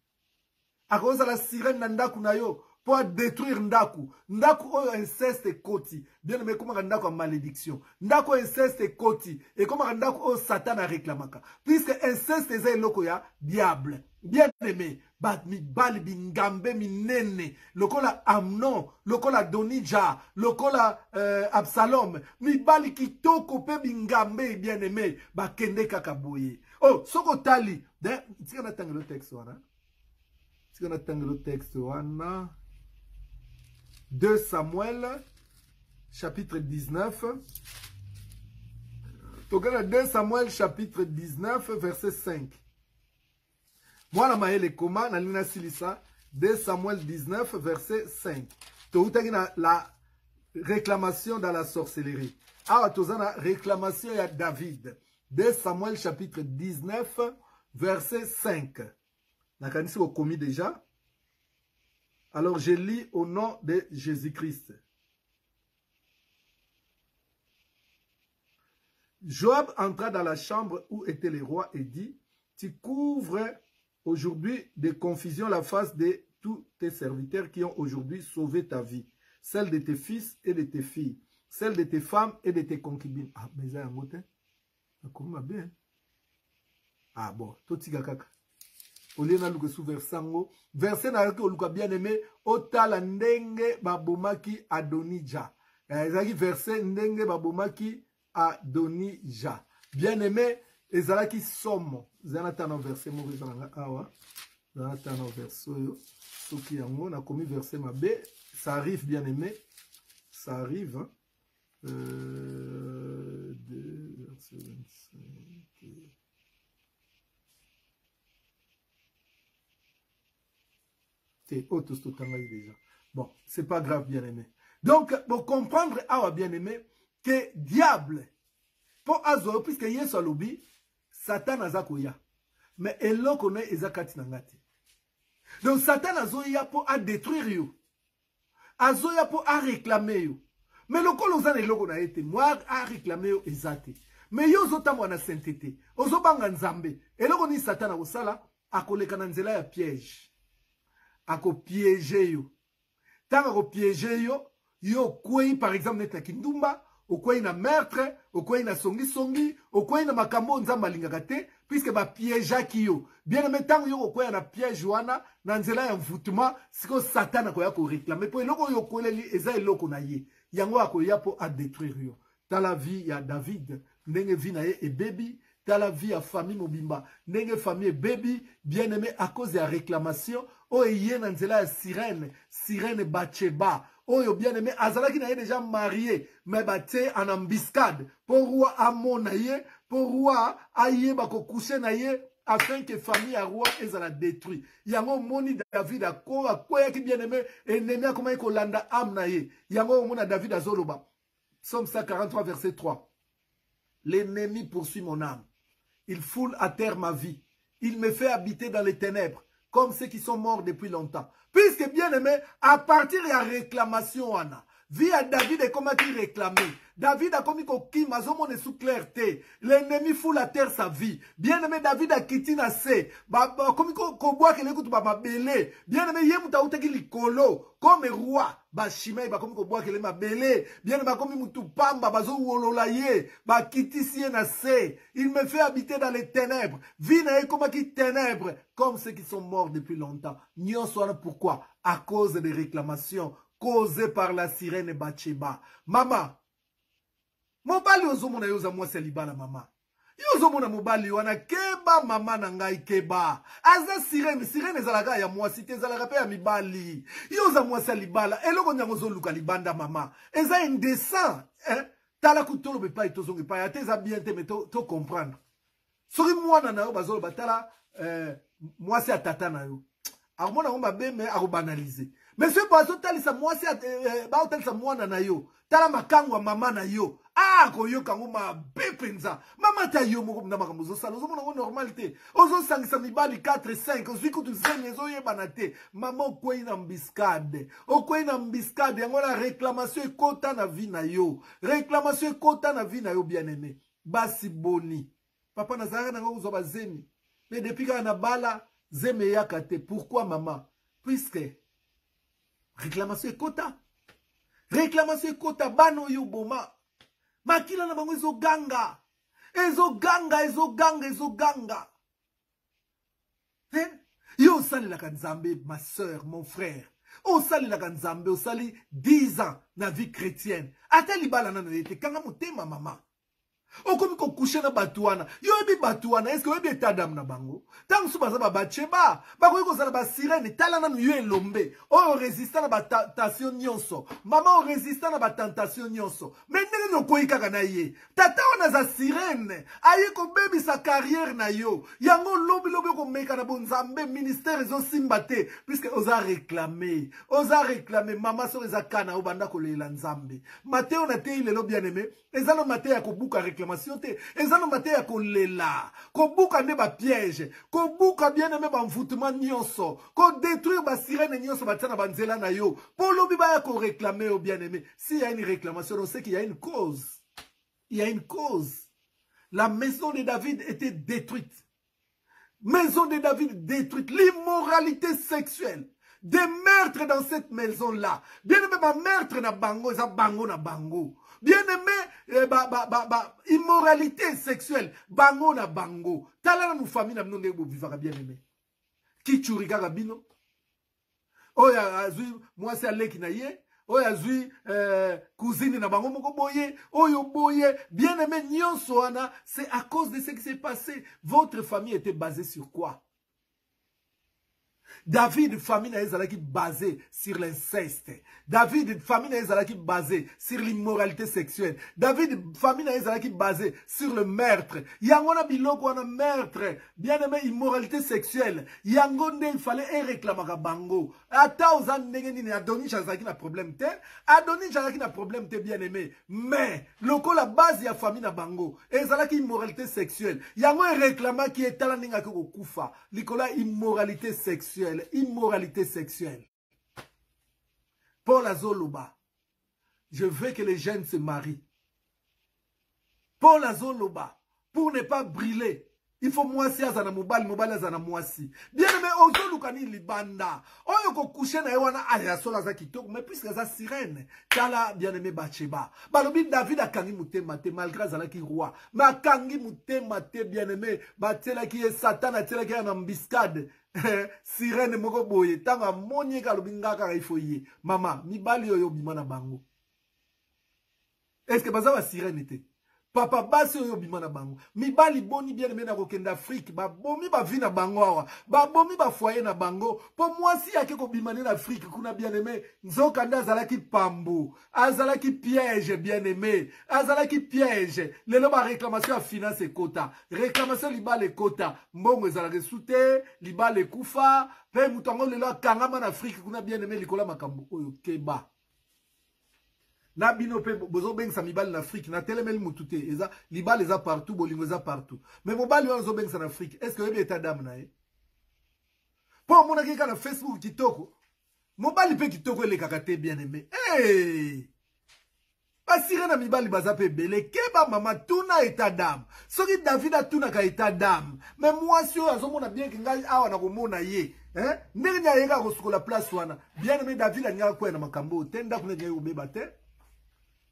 akoza la sirène na ndaku na yo pour détruire ndaku oyo inceste koti bien aimé comme ndaku malédiction ndaku inceste koti et comme ndaku oyo Satan a réclamaka puisque inceste eza eloko ya diable bien aimé bat mi bali bingambe minene lokola Amnon lokola Donija lokola Absalom mi bali kitoko pe bingambe bien aimé ba kende kaka boye soko tali de tika na tangelo texte wana 2 Samuel chapitre 19 2 Samuel chapitre 19 verset 5 Mwana maele koma na lina silisa 2 Samuel 19 verset 5 Toutaki na la réclamation dans la sorcellerie tozana réclamation ya David 2 Samuel chapitre 19 verset 5 Nakanisi au commis déjà. Alors je lis au nom de Jésus-Christ. Joab entra dans la chambre où était le roi et dit, tu couvres aujourd'hui de confusion la face de tous tes serviteurs qui ont aujourd'hui sauvé ta vie, celle de tes fils et de tes filles, celle de tes femmes et de tes concubines. Mais ça, comment bien? Bon, tout tika kaka. Olena luke sous versango verset na yoke oluka bien aimé otala ndenge babomaki Adonija ezaki verset ndenge babomaki Adonija bien aimé ezalaki somme zanata na verset moko ezalanga awa zanata na verset oyo soki yango nakomi verset mabe ça arrive bien aimé ça arrive hein? Verset 25 t'es autostotangai déjà bon c'est pas grave bien aimé donc pour comprendre awa bien aimé que diable pour azo puisque yesu alobi Satan azakoya mais eloko na ezakati nangati donc Satan azoya pour a détruire you azoya pour a réclamer you mais lokolo zana eloko na ete moi a réclamer you ezate mais yo zotamwa na sainteté ozobanga nzambe eloko ni Satan akosala akoleka na nzela ya piège ako piéger yo tanga ko piéger yo yo kwei par exemple neta kindumba okwei na meurtre okwei na songi okwei na makambo nzamba lingaka te puisque ba piégeaki yo bien aimé tango yo okwei na piège wana na nzela ya mvutuma siko Satan akoya ko réclamer po eloko yo koleli eza eloko na ye yango akoya po a détruire yo dans la vie ya David ndenge vi na ye ebebi dans la vie ya famille mobimba ndenge famille baby bien aimé à cause ya réclamation o ye na nzela ya sirène Bathsheba oyo bien aimé azalaki na ye déjà marié mais baté en embuscade pour roi amona ye pour roi aye bako coucher na ye afin que famille à roi ezala détruit yango moni David akoa koya ki bien aimé ennemi akoma ko landa am na ye yango mona David azoloba Psaume 143 verset 3 l'ennemi poursuit mon âme il foule à terre ma vie il me fait habiter dans les ténèbres comme ceux qui sont morts depuis longtemps. Puisque bien aimé, à partir de la réclamation, vie à David et comment il réclamait. David a commis qu'il m'a zonné sous clarté. L'ennemi fout la terre sa vie. Bien aimé, David a quitté na se. Comme il boit qu'il écoute ma belé. Bien aimé, yé mouta outé qu'il colo. Comme roi. Ba chimay, ba comme il boit qu'il ma belé. Bien aimé, comme il moutou pamba, ba zo wololaye. Ba quitté si na se. Il me fait habiter dans les ténèbres. Vie na yé comme qui ténèbres. Comme ceux qui sont morts depuis longtemps. Nyon soit pourquoi? À cause des réclamations causées par la sirène Bathsheba. Maman. Mobali ozomona yoza mwasi libala mama. Yozomona mobali wana keba mama na ngai keba. Aza sirene ezalaka ya mwasi te ezalaka pe ya mibali. Yoza mwasi libala eloko nyango zoluka libanda mama. Eza indécent, hein? Tala kutolo be pa itozonge pa ya te eza bien te mais to comprendre. Soki mwana na yo bazolo batala mwasi atata na yo. Armona ngomba be me akobanaliser. Mais ce pas talisa mwasi ba talisa mwana na yo. Tala makangwa mama na yo. Ah, koyo kango ma bepenza. Mama ta yo moko na makambo zo sala. Zo mona normalité. Ozo sangisa mibali 4 5. Ozo ikutu zene zo yebana te. Mama okwei na mbiscade. Okwei na mbiscade yango la réclamation ekota na vie na yo. Réclamation ekota na vie na yo bien aimé. Basi boni. Papa nazara na ngo zo ba zemi. Mais depuis ka na bala zeme yakate. Pourquoi maman? Puisque réclamation ekota. Réclamation ekota bano yo boma. Makila na bango ezoganga. Ezoganga. Yo sali la kanzambe, ma soeur, mon frère. O sali la kanzambe, o sali 10 ans na vie chrétienne. Atali bala na nete, kanga motema mama. Okomi ko coucher na batuana. Yo ebi batuana, est-ce que yo ebi etadam na bango? Tangu su baza ba Bathsheba, bako yiko zala ba sirene, tala nanu yo elombe. O résistant na ba tentation nyonso. Maman o résistant na ba tentation nyonso. Mais ndenge no koyi kaka na ye. Tata wana za sirene, aye ko baby sa carrière na yo. Yango lobi ko meka na bonzambe ministère ezo simbate puisque oza réclamer. Mama so eza kana obanda ko lela nzambe. Mateo na te ile lo bien aimé. Ezalo Mateo ya kobuka réclamation te. Ezalo Mateo ya kolela. Kobuka ne ba piège. Kobuka bien aimé ba mvutuma nyonso. Ko détruire ba sirène nyonso batana banzela na yo. Pour lobi ba ya ko réclamer au bien aimé. S'il y a une réclamation, on sait qu'il y a une cause. Il y a une cause. La maison de David était détruite. Maison de David détruite. L'immoralité sexuelle. Des meurtres dans cette maison-là. Bien aimé, ma meurtre na bango, ça bango na bango. Bien aimé, immoralité sexuelle. Bango na bango. Tala na nous famille na mnonde bo vivara bien aimé. Ki churika rabino. Oya azui moi c'est aleki na ye. oyo azwi cousine na bango moko boye, oyo boye, bien aimé nyonso wana, c'est à cause de ce qui s'est passé. Votre famille était basée sur quoi? David, famille est basée sur l'inceste. David, famille est basée sur l'immoralité sexuelle. David, famille est basée sur le meurtre. Yangona biloko wana meurtre. Bien aimé, immoralité sexuelle. Yangonde, il fallait réclamer bango. Ata ozan nengeni Adonis Chazaki na problème te. Adonis Chazaki na problème te, bien aimé. Mais, loko la base ya famille na bango. Ezalaki immoralité sexuelle. Yango réclama qui est tala ninga ko kufa. Likola immoralité sexuelle. Immoralité sexuelle. Paul Azoloba, je veux que les jeunes se marient. Paul Azoloba, pour ne pas brûler, il faut moisi azana mobali, mobali azana moisi. Bien aimé, ozolukani libanda. Oyo ko coucher na ewana ayasola za kitoko, mais puisque za sirène, kala bien aimé Bacheba. Balobi David akangi mutema te malgré azala ki roi. Mais akangi mutema te bien aimé, batela ki Satan atela ki na mbiscade. Sirène moko boye tanga monye kalobi ngaka ifoye. Mama, mibali oyo bima na bango. Est-ce que baza wa sirène était? Papa basi oyo bima na bango. Mibali boni bien aimé na kokenda Afrique, ba bomi ba vi na bango awa. Ba bomi ba foyer na bango. Po mwasi yake ko bimane na Afrique kuna bien aimé. Nzokanda azalaki pambo, azalaki piège bien aimé. Azalaki piège. Lelo ba réclamation à finance et quota. Réclamation libale quota. Mbongo ezalaki soute, libale kufa. Pe mutango lelo kangama na Afrique kuna bien aimé likola makambo oyo keba. Na bino pe bozo beng sa mibali na Afrique na telemel mutute eza libali eza partout bolingo eza partout mais mobali wana zo beng sa na Afrique est-ce que yebi état d'âme na ye po mona kika na Facebook kitoko mobali pe kitoko elekaka te bien aimé basire na mibali baza pe bele keba mama tuna état d'âme soki David atuna ka état d'âme mais moi si azo mona bien que ngai awa na komona ye ndenge nya yenga ko sukola place wana bien aimé David anya ko na makambo tenda kuna ngai obeba te.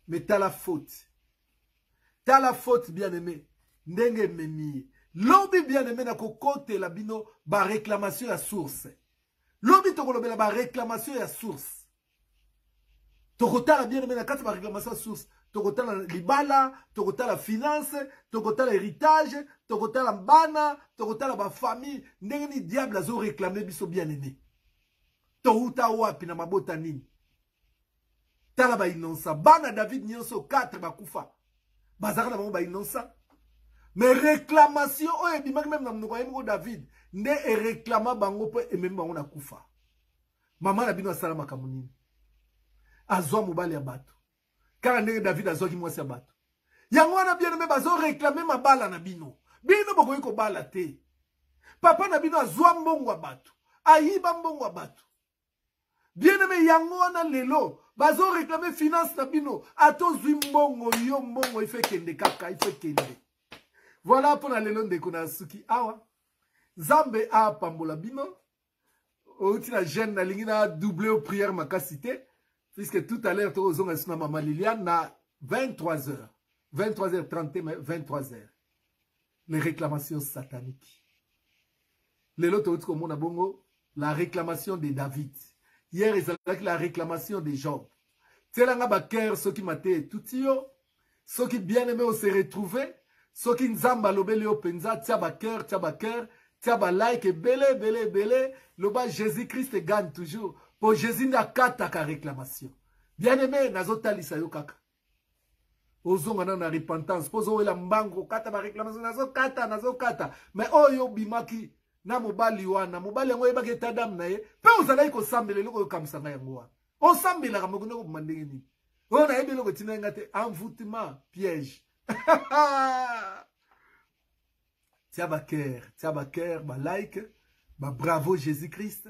Mais t'as la faute. T'as la faute, bien-aimé. Ndenge memi. Lobi bien-aimé na kokote la bino ba réclamation à source. Lobi to kolobela ba réclamation à source. Tokota la bien-aimé na kati ba réclamation à source. Tokota la libala, tokota la finance, tokota l'héritage, tokota la bana, tokota la ba famille. Ndenge ni diable azo réclamer biso bien-aimé. Touta wapi na mabota nini? Tala ba innocent. Bana David nyonso 4 bakufa. Bazaka na bango ba innocent. Mais réclamation oye bimaki même na mnoko yemo David nde e réclama bango po e même bango na kufa. Mama na bino asala makambo nini? Azwa mobali ya bato. Kala ndenge David azwa ki mwasi ya bato. Yango wana bien aimé bazo réclamer mabala na bino. Bino bokoyi ko bala te. Papa na bino azwa mbongo ya bato. Ayiba mbongo ya bato. Bien aimé yango wana lelo bazo réclamer finance na bino ato zwi mbongo yo mbongo ife kende kaka ife kende. Voilà pour la lelo ndeko na suki awa. Zambe a pambola bino. Outi la jeune na lingi na doublé aux prières makasité puisque tout à l'heure to zonga sina mama Liliane na 23h. 23h30 mais 23h. Les réclamations sataniques. Lelo to outi komona bongo la réclamation de David. Hier, ils ont la réclamation des Job. C'est là que cœur, ceux qui m'attaient tout yo, ceux qui bien aimés se retrouver, ceux qui nzamba lobele au penza, tia ba cœur, tia ba like, belé, le bas Jésus-Christ gagne toujours. Pour Jésus n'a kata ka réclamation. Bien aimé, nazo talisa yo kaka. Ozonga na repentance, pozo la mbango kata ba réclamation, nazo kata. Mais oh yo bimaki. Na mobali wana mobali yango yebaki etadam na ye pe ozalaki kosambela eloko oyo kamwisanga yango wana osambelaka mokende koboma ndenge nini oyo nayebi eloko etina nga te envoûtement piège tia baker balike babravo Jésus-Christ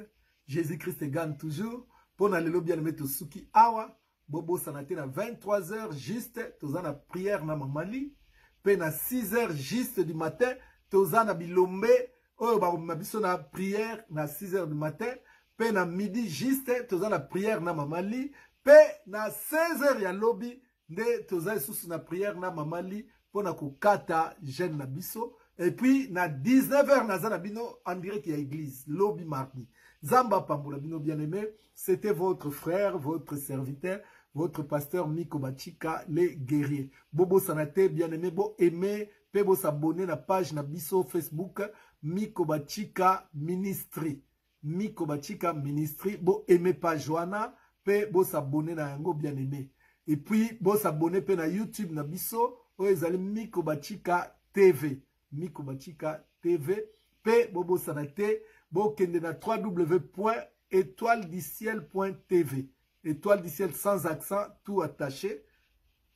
gagne toujours mpona lelo bien aimé tosuki awa bobosana te na 23h juste toza na prière na mamali pe na 6h juste du matin toza na bilombe oyo babiso na prière na 6h du matin pe na midi juste toza na prière na mamali pe na 16h ya lobi nde toza lisusu na prière na mamali pona kokata jeune na biso et puis na 19h naza na bino en direct ya église lobi mardi Zamba Pambola Bino bien-aimé, c'était votre frère, votre serviteur, votre pasteur Miko Bachika, les guerriers. Bobo Sanate, bien-aimé, bo aimé, pe bo s'abonner na page na biso Facebook, Miko Bachika Ministry. Miko Bachika Ministry, bo aimé page Joana, pe bo s'abonner na yango bien-aimé. Et puis, bo s'abonner pe na YouTube na biso, o ezali Miko Bachika TV. Miko Bachika TV, pe bobo sanate, bo kende na www.étoilediciel.tv. Étoile du ciel sans accent, tout attaché.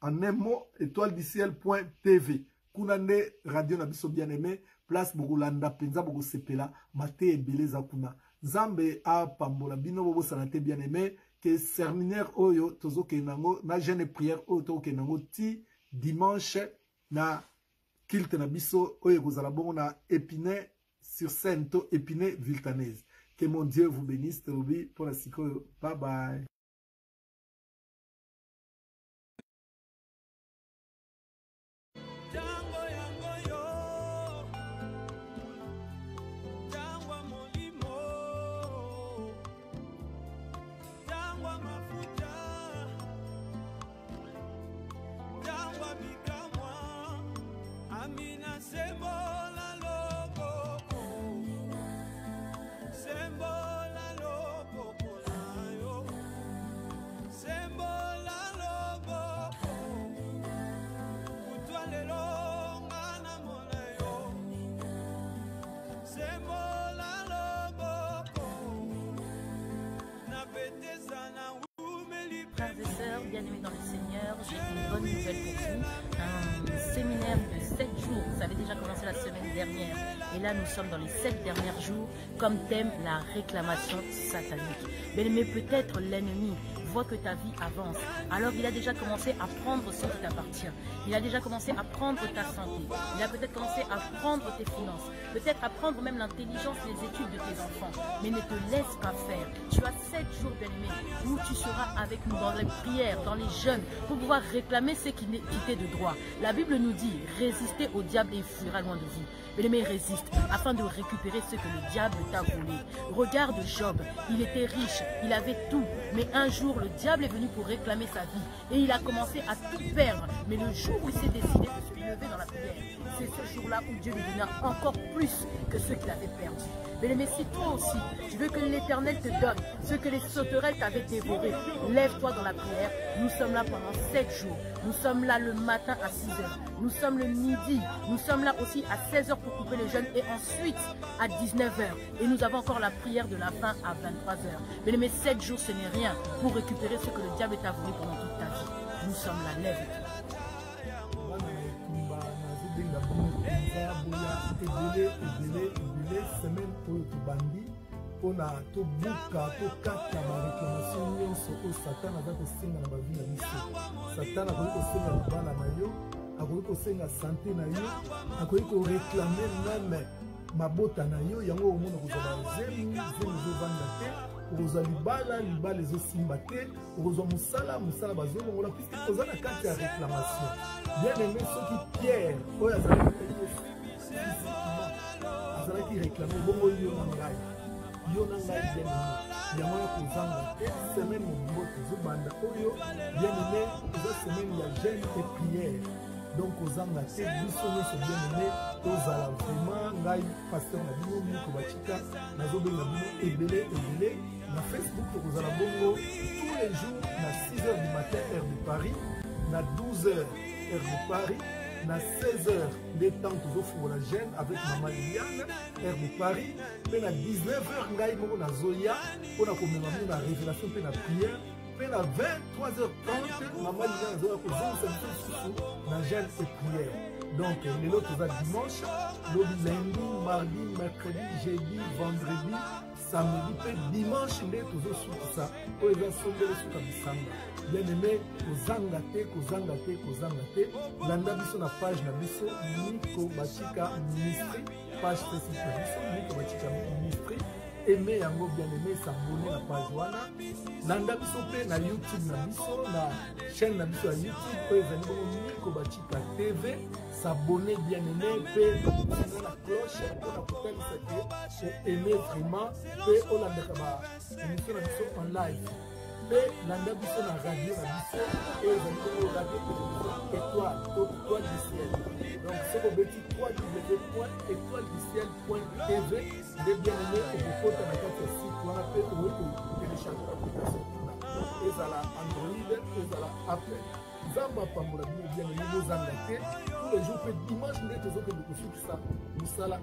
En un mot, étoilediciel.tv. Kunande radio na biso bien aimé, place Bogolanda, penza Bogo Sepela, mate et beleza kuna. Zambe a pambola bino bobo sanate bien aimé, que serminaire oyo, tozo kenango, na jeune prière oyo, tozo kenango ti dimanche, na kilte na biso, oyo gozala bongo na Épinay sur scène, to Épinay Viltanaise. Que mon Dieu vous bénisse, Tobi, pour la siko. Bye bye. Frères et sœurs, bien-aimés dans le Seigneur, j'ai une bonne nouvelle pour vous. Un séminaire de 7 jours, ça avait déjà commencé la semaine dernière. Et là, nous sommes dans les 7 derniers jours, comme thème la réclamation satanique. Bien-aimé, peut-être l'ennemi voit que ta vie avance. Alors il a déjà commencé à prendre ce qui t'appartient. Il a déjà commencé à prendre ta santé. Il a peut-être commencé à prendre tes finances. Peut-être à prendre même l'intelligence, les études de tes enfants. Mais ne te laisse pas faire. Tu as 7 jours, bien-aimé, où tu seras avec nous dans les prières, dans les jeûnes, pour pouvoir réclamer ce qui t'est de droit. La Bible nous dit, résistez au diable et il fuira loin de vous. Bien-aimé, résiste afin de récupérer ce que le diable t'a volé. Regarde Job, il était riche, il avait tout. Mais un jour, le diable est venu pour réclamer sa vie. Et il a commencé à tout perdre. Mais le jour où il s'est décidé de se lever dans la prière, c'est ce jour-là où Dieu lui donna encore plus que ce qu'il avait perdu. Bien-aimé, si toi aussi, tu veux que l'Éternel te donne ce que les sauterelles t'avaient dévoré, lève-toi dans la prière. Nous sommes là pendant 7 jours. Nous sommes là le matin à 6h. Nous sommes le midi. Nous sommes là aussi à 16h pour couper le jeûne et ensuite à 19h. Et nous avons encore la prière de la fin à 23h. Bien-aimé, 7 jours, ce n'est rien pour récupérer ce que le diable t'a volé pendant toute ta vie. Nous sommes là, lève-toi. Semaine oyo tobandi mpona tobuka tokata baréclamation nyonso oyo satan aza kosenga na bavi na biso. Satan akoki kosenga libala na yo, akoki kosenga sante na yo, akoki koréclame meme mabota na yo. Yango omona kozwa bazemi ezovanda te, okozwa libala ezosimba te, okozwa mosala bazobongola puiske oza na kati ya réclamation. Bien aimé, soki Pierre oyo azalaki réclamé bongo yo na ngai bien aimé, yango ya kozanga te semaine mobimbo tozobanda oyo bien aimé, eza semaine ya jeûne et prière. Donc kozanga te biso nyonso bien aimé, tozala vraiment ngai pasteur na bino Miko Bachika nazobenga bino ebele na Facebook. Tokozala bongo tous les jours na 6h du matin heure de Paris, na 12h heure de Paris, na 16h les temps tozofungola jeûne avec Maman Liliane heure de Paris, pe na 19h ngai moko na zoya mpona komema bino na révélation pe na prière, pe na 23h30 Maman Liliane azoya kozongisa biso lisusu na jeûne et prière. Donc lelo toza dimanche, lobi lundi, mardi, mercredi, jeudi, vendredi, samedi pe dimanche nde tozosukisa oyo eza sondele suka bisanga. Bien aimé, kozanga te, landa biso na page na biso Miko Bachika Ministry, page Facebook na biso Miko Bachika Ministry, aimé yango bien aimé s'abonner na page wana landa biso pe na YouTube na biso na chaîne na biso ya YouTube oyo ezali bongo Miko Bachika TV s'abonner bien aimé pe na la cloche mpona kotalisa ke aimé vraiment pe olandaka ba émission na biso en live pe landa biso na radio na biso oyo ezali bongo radio étoile du ciel. Donc c'est pour petit www.étoilediciel.tv de bien aimé et de côté dans notre site on appelle pour télécharger l'application et à la Android et à la Apple. Zamba Pambola bien aimé nos anglais tous les jours dimanche nous sommes de construire ça nous ça la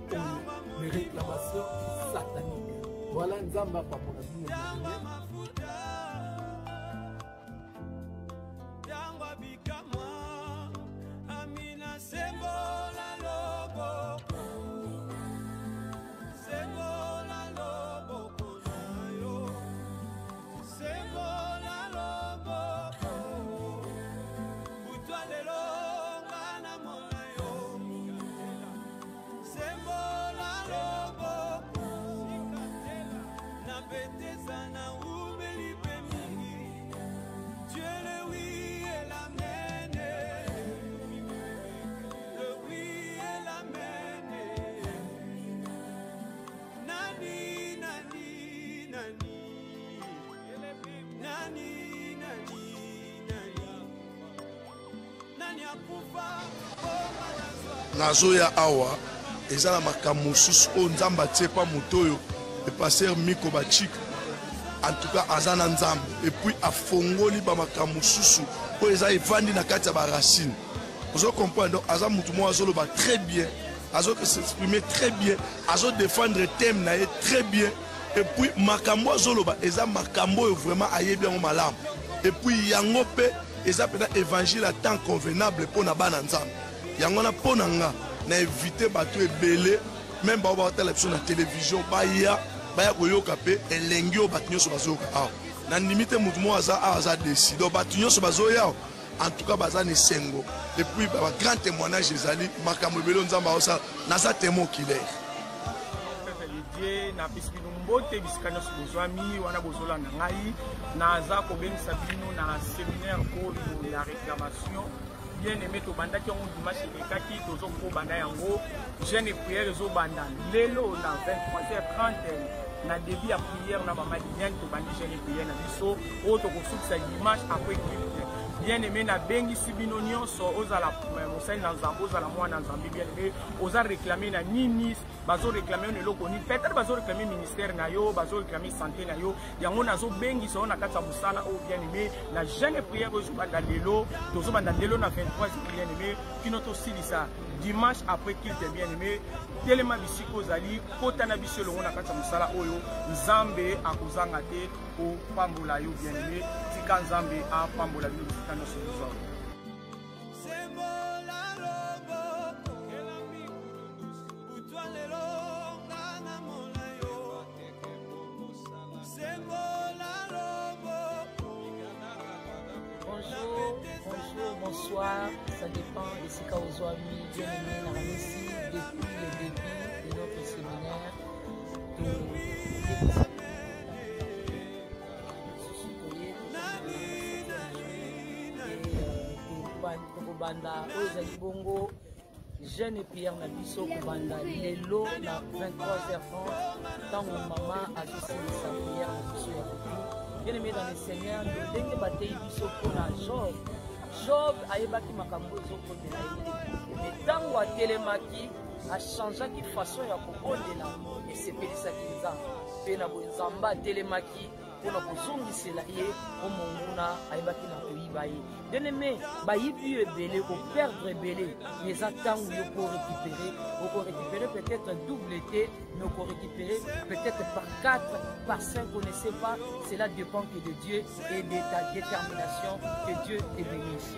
les réclamations sataniques. Voilà Zamba Pambola bien aimé. nazoya awa eza na makambo mosusu oyo nzambe atie pa moto oyo epaster Miko Bachika en tout cas aza na nzambe epuis afongoli bamakambo mosusu oyo eza evandi na kati ya baracine ozo comprendre donc aza motu moko azoloba très bien azokexprimer très bien azodéfendre thème na ye très bien epuis makambo azoloba eza makambo oyo vraiment ayebi yango malamu epuis yango mpe eza pena évangile à temps convenable mpona bana nzambe yango na mpona nga na éviter bato ebele même bao batala biso na télévision baya koyoka mpe elengi oyo bato nyonso bazoyoka awa na ndimi te motu moko aza awa aza décide bato nyonso bazoya awa en tout cas baza na esengo epuis bagrand témoignage ezali makambo ebele oyo nzambe aosala naza témoin oculaire na pesi bino mbote bisika nyonso bozwami wana bozolanda ngai naza kobengisa bino na séminaire oyo ya réclamation bien aimé tobandaki yango dimanche elekaki tozokobanda yango jeune prière ezobanda lelo na 23h30 na début ya prière na mama Liliane tobandi jeune prière na biso oyo tokosukisa dimanche après culte bien aimé na bengisi bino nyonso ozala mosali na nzambe ozala mwana nzambe bien aimé oza réclame na nini bazoréclame na eloko nini peut-être bazoréclame ministère na yo bazoréclame santé na yo yango nazobengisa oyo na kati ya mosala oyo bien aimé na jeune prière oyo ezobanda lelo tozobanda lelo na 23 bien aimé kino tosilisa dimanche après culte bien aimé telema bisika ozali kota na biso elongo na kati ya mosala oyo nzambe akozanga te kopambola yo bien aimé tika nzambe apambola bino bisika nyonso bozwa Bonsoir, ça dépend de ce qu'a aux amis bien aimés dans la ici depuis le début de notre séminaire. Banda Ozali Bongo, jeune prière na biso Banda Lelo na 23h30, tant que maman a associé sa prière na biso ya retour. Bien aimé dans le Seigneur, nous dengue batei biso pour la Job ayebaki makambo ezokotela ye me ntango atelemaki achangeaki façon ya kobondela esepelisaki nzambe mpe na boye nzambe atelemaki mpona kozongisela ye omonguna ayebaki na koyiba ye bien-aimé bayibi yo ebele koperdre ebele me eza ntango yo korécupérer peut-être double te mais korécupérer peut-être par 4 par 5 on ne sait pas, cela dépend que de Dieu et de ta détermination. Que Dieu te bénisse.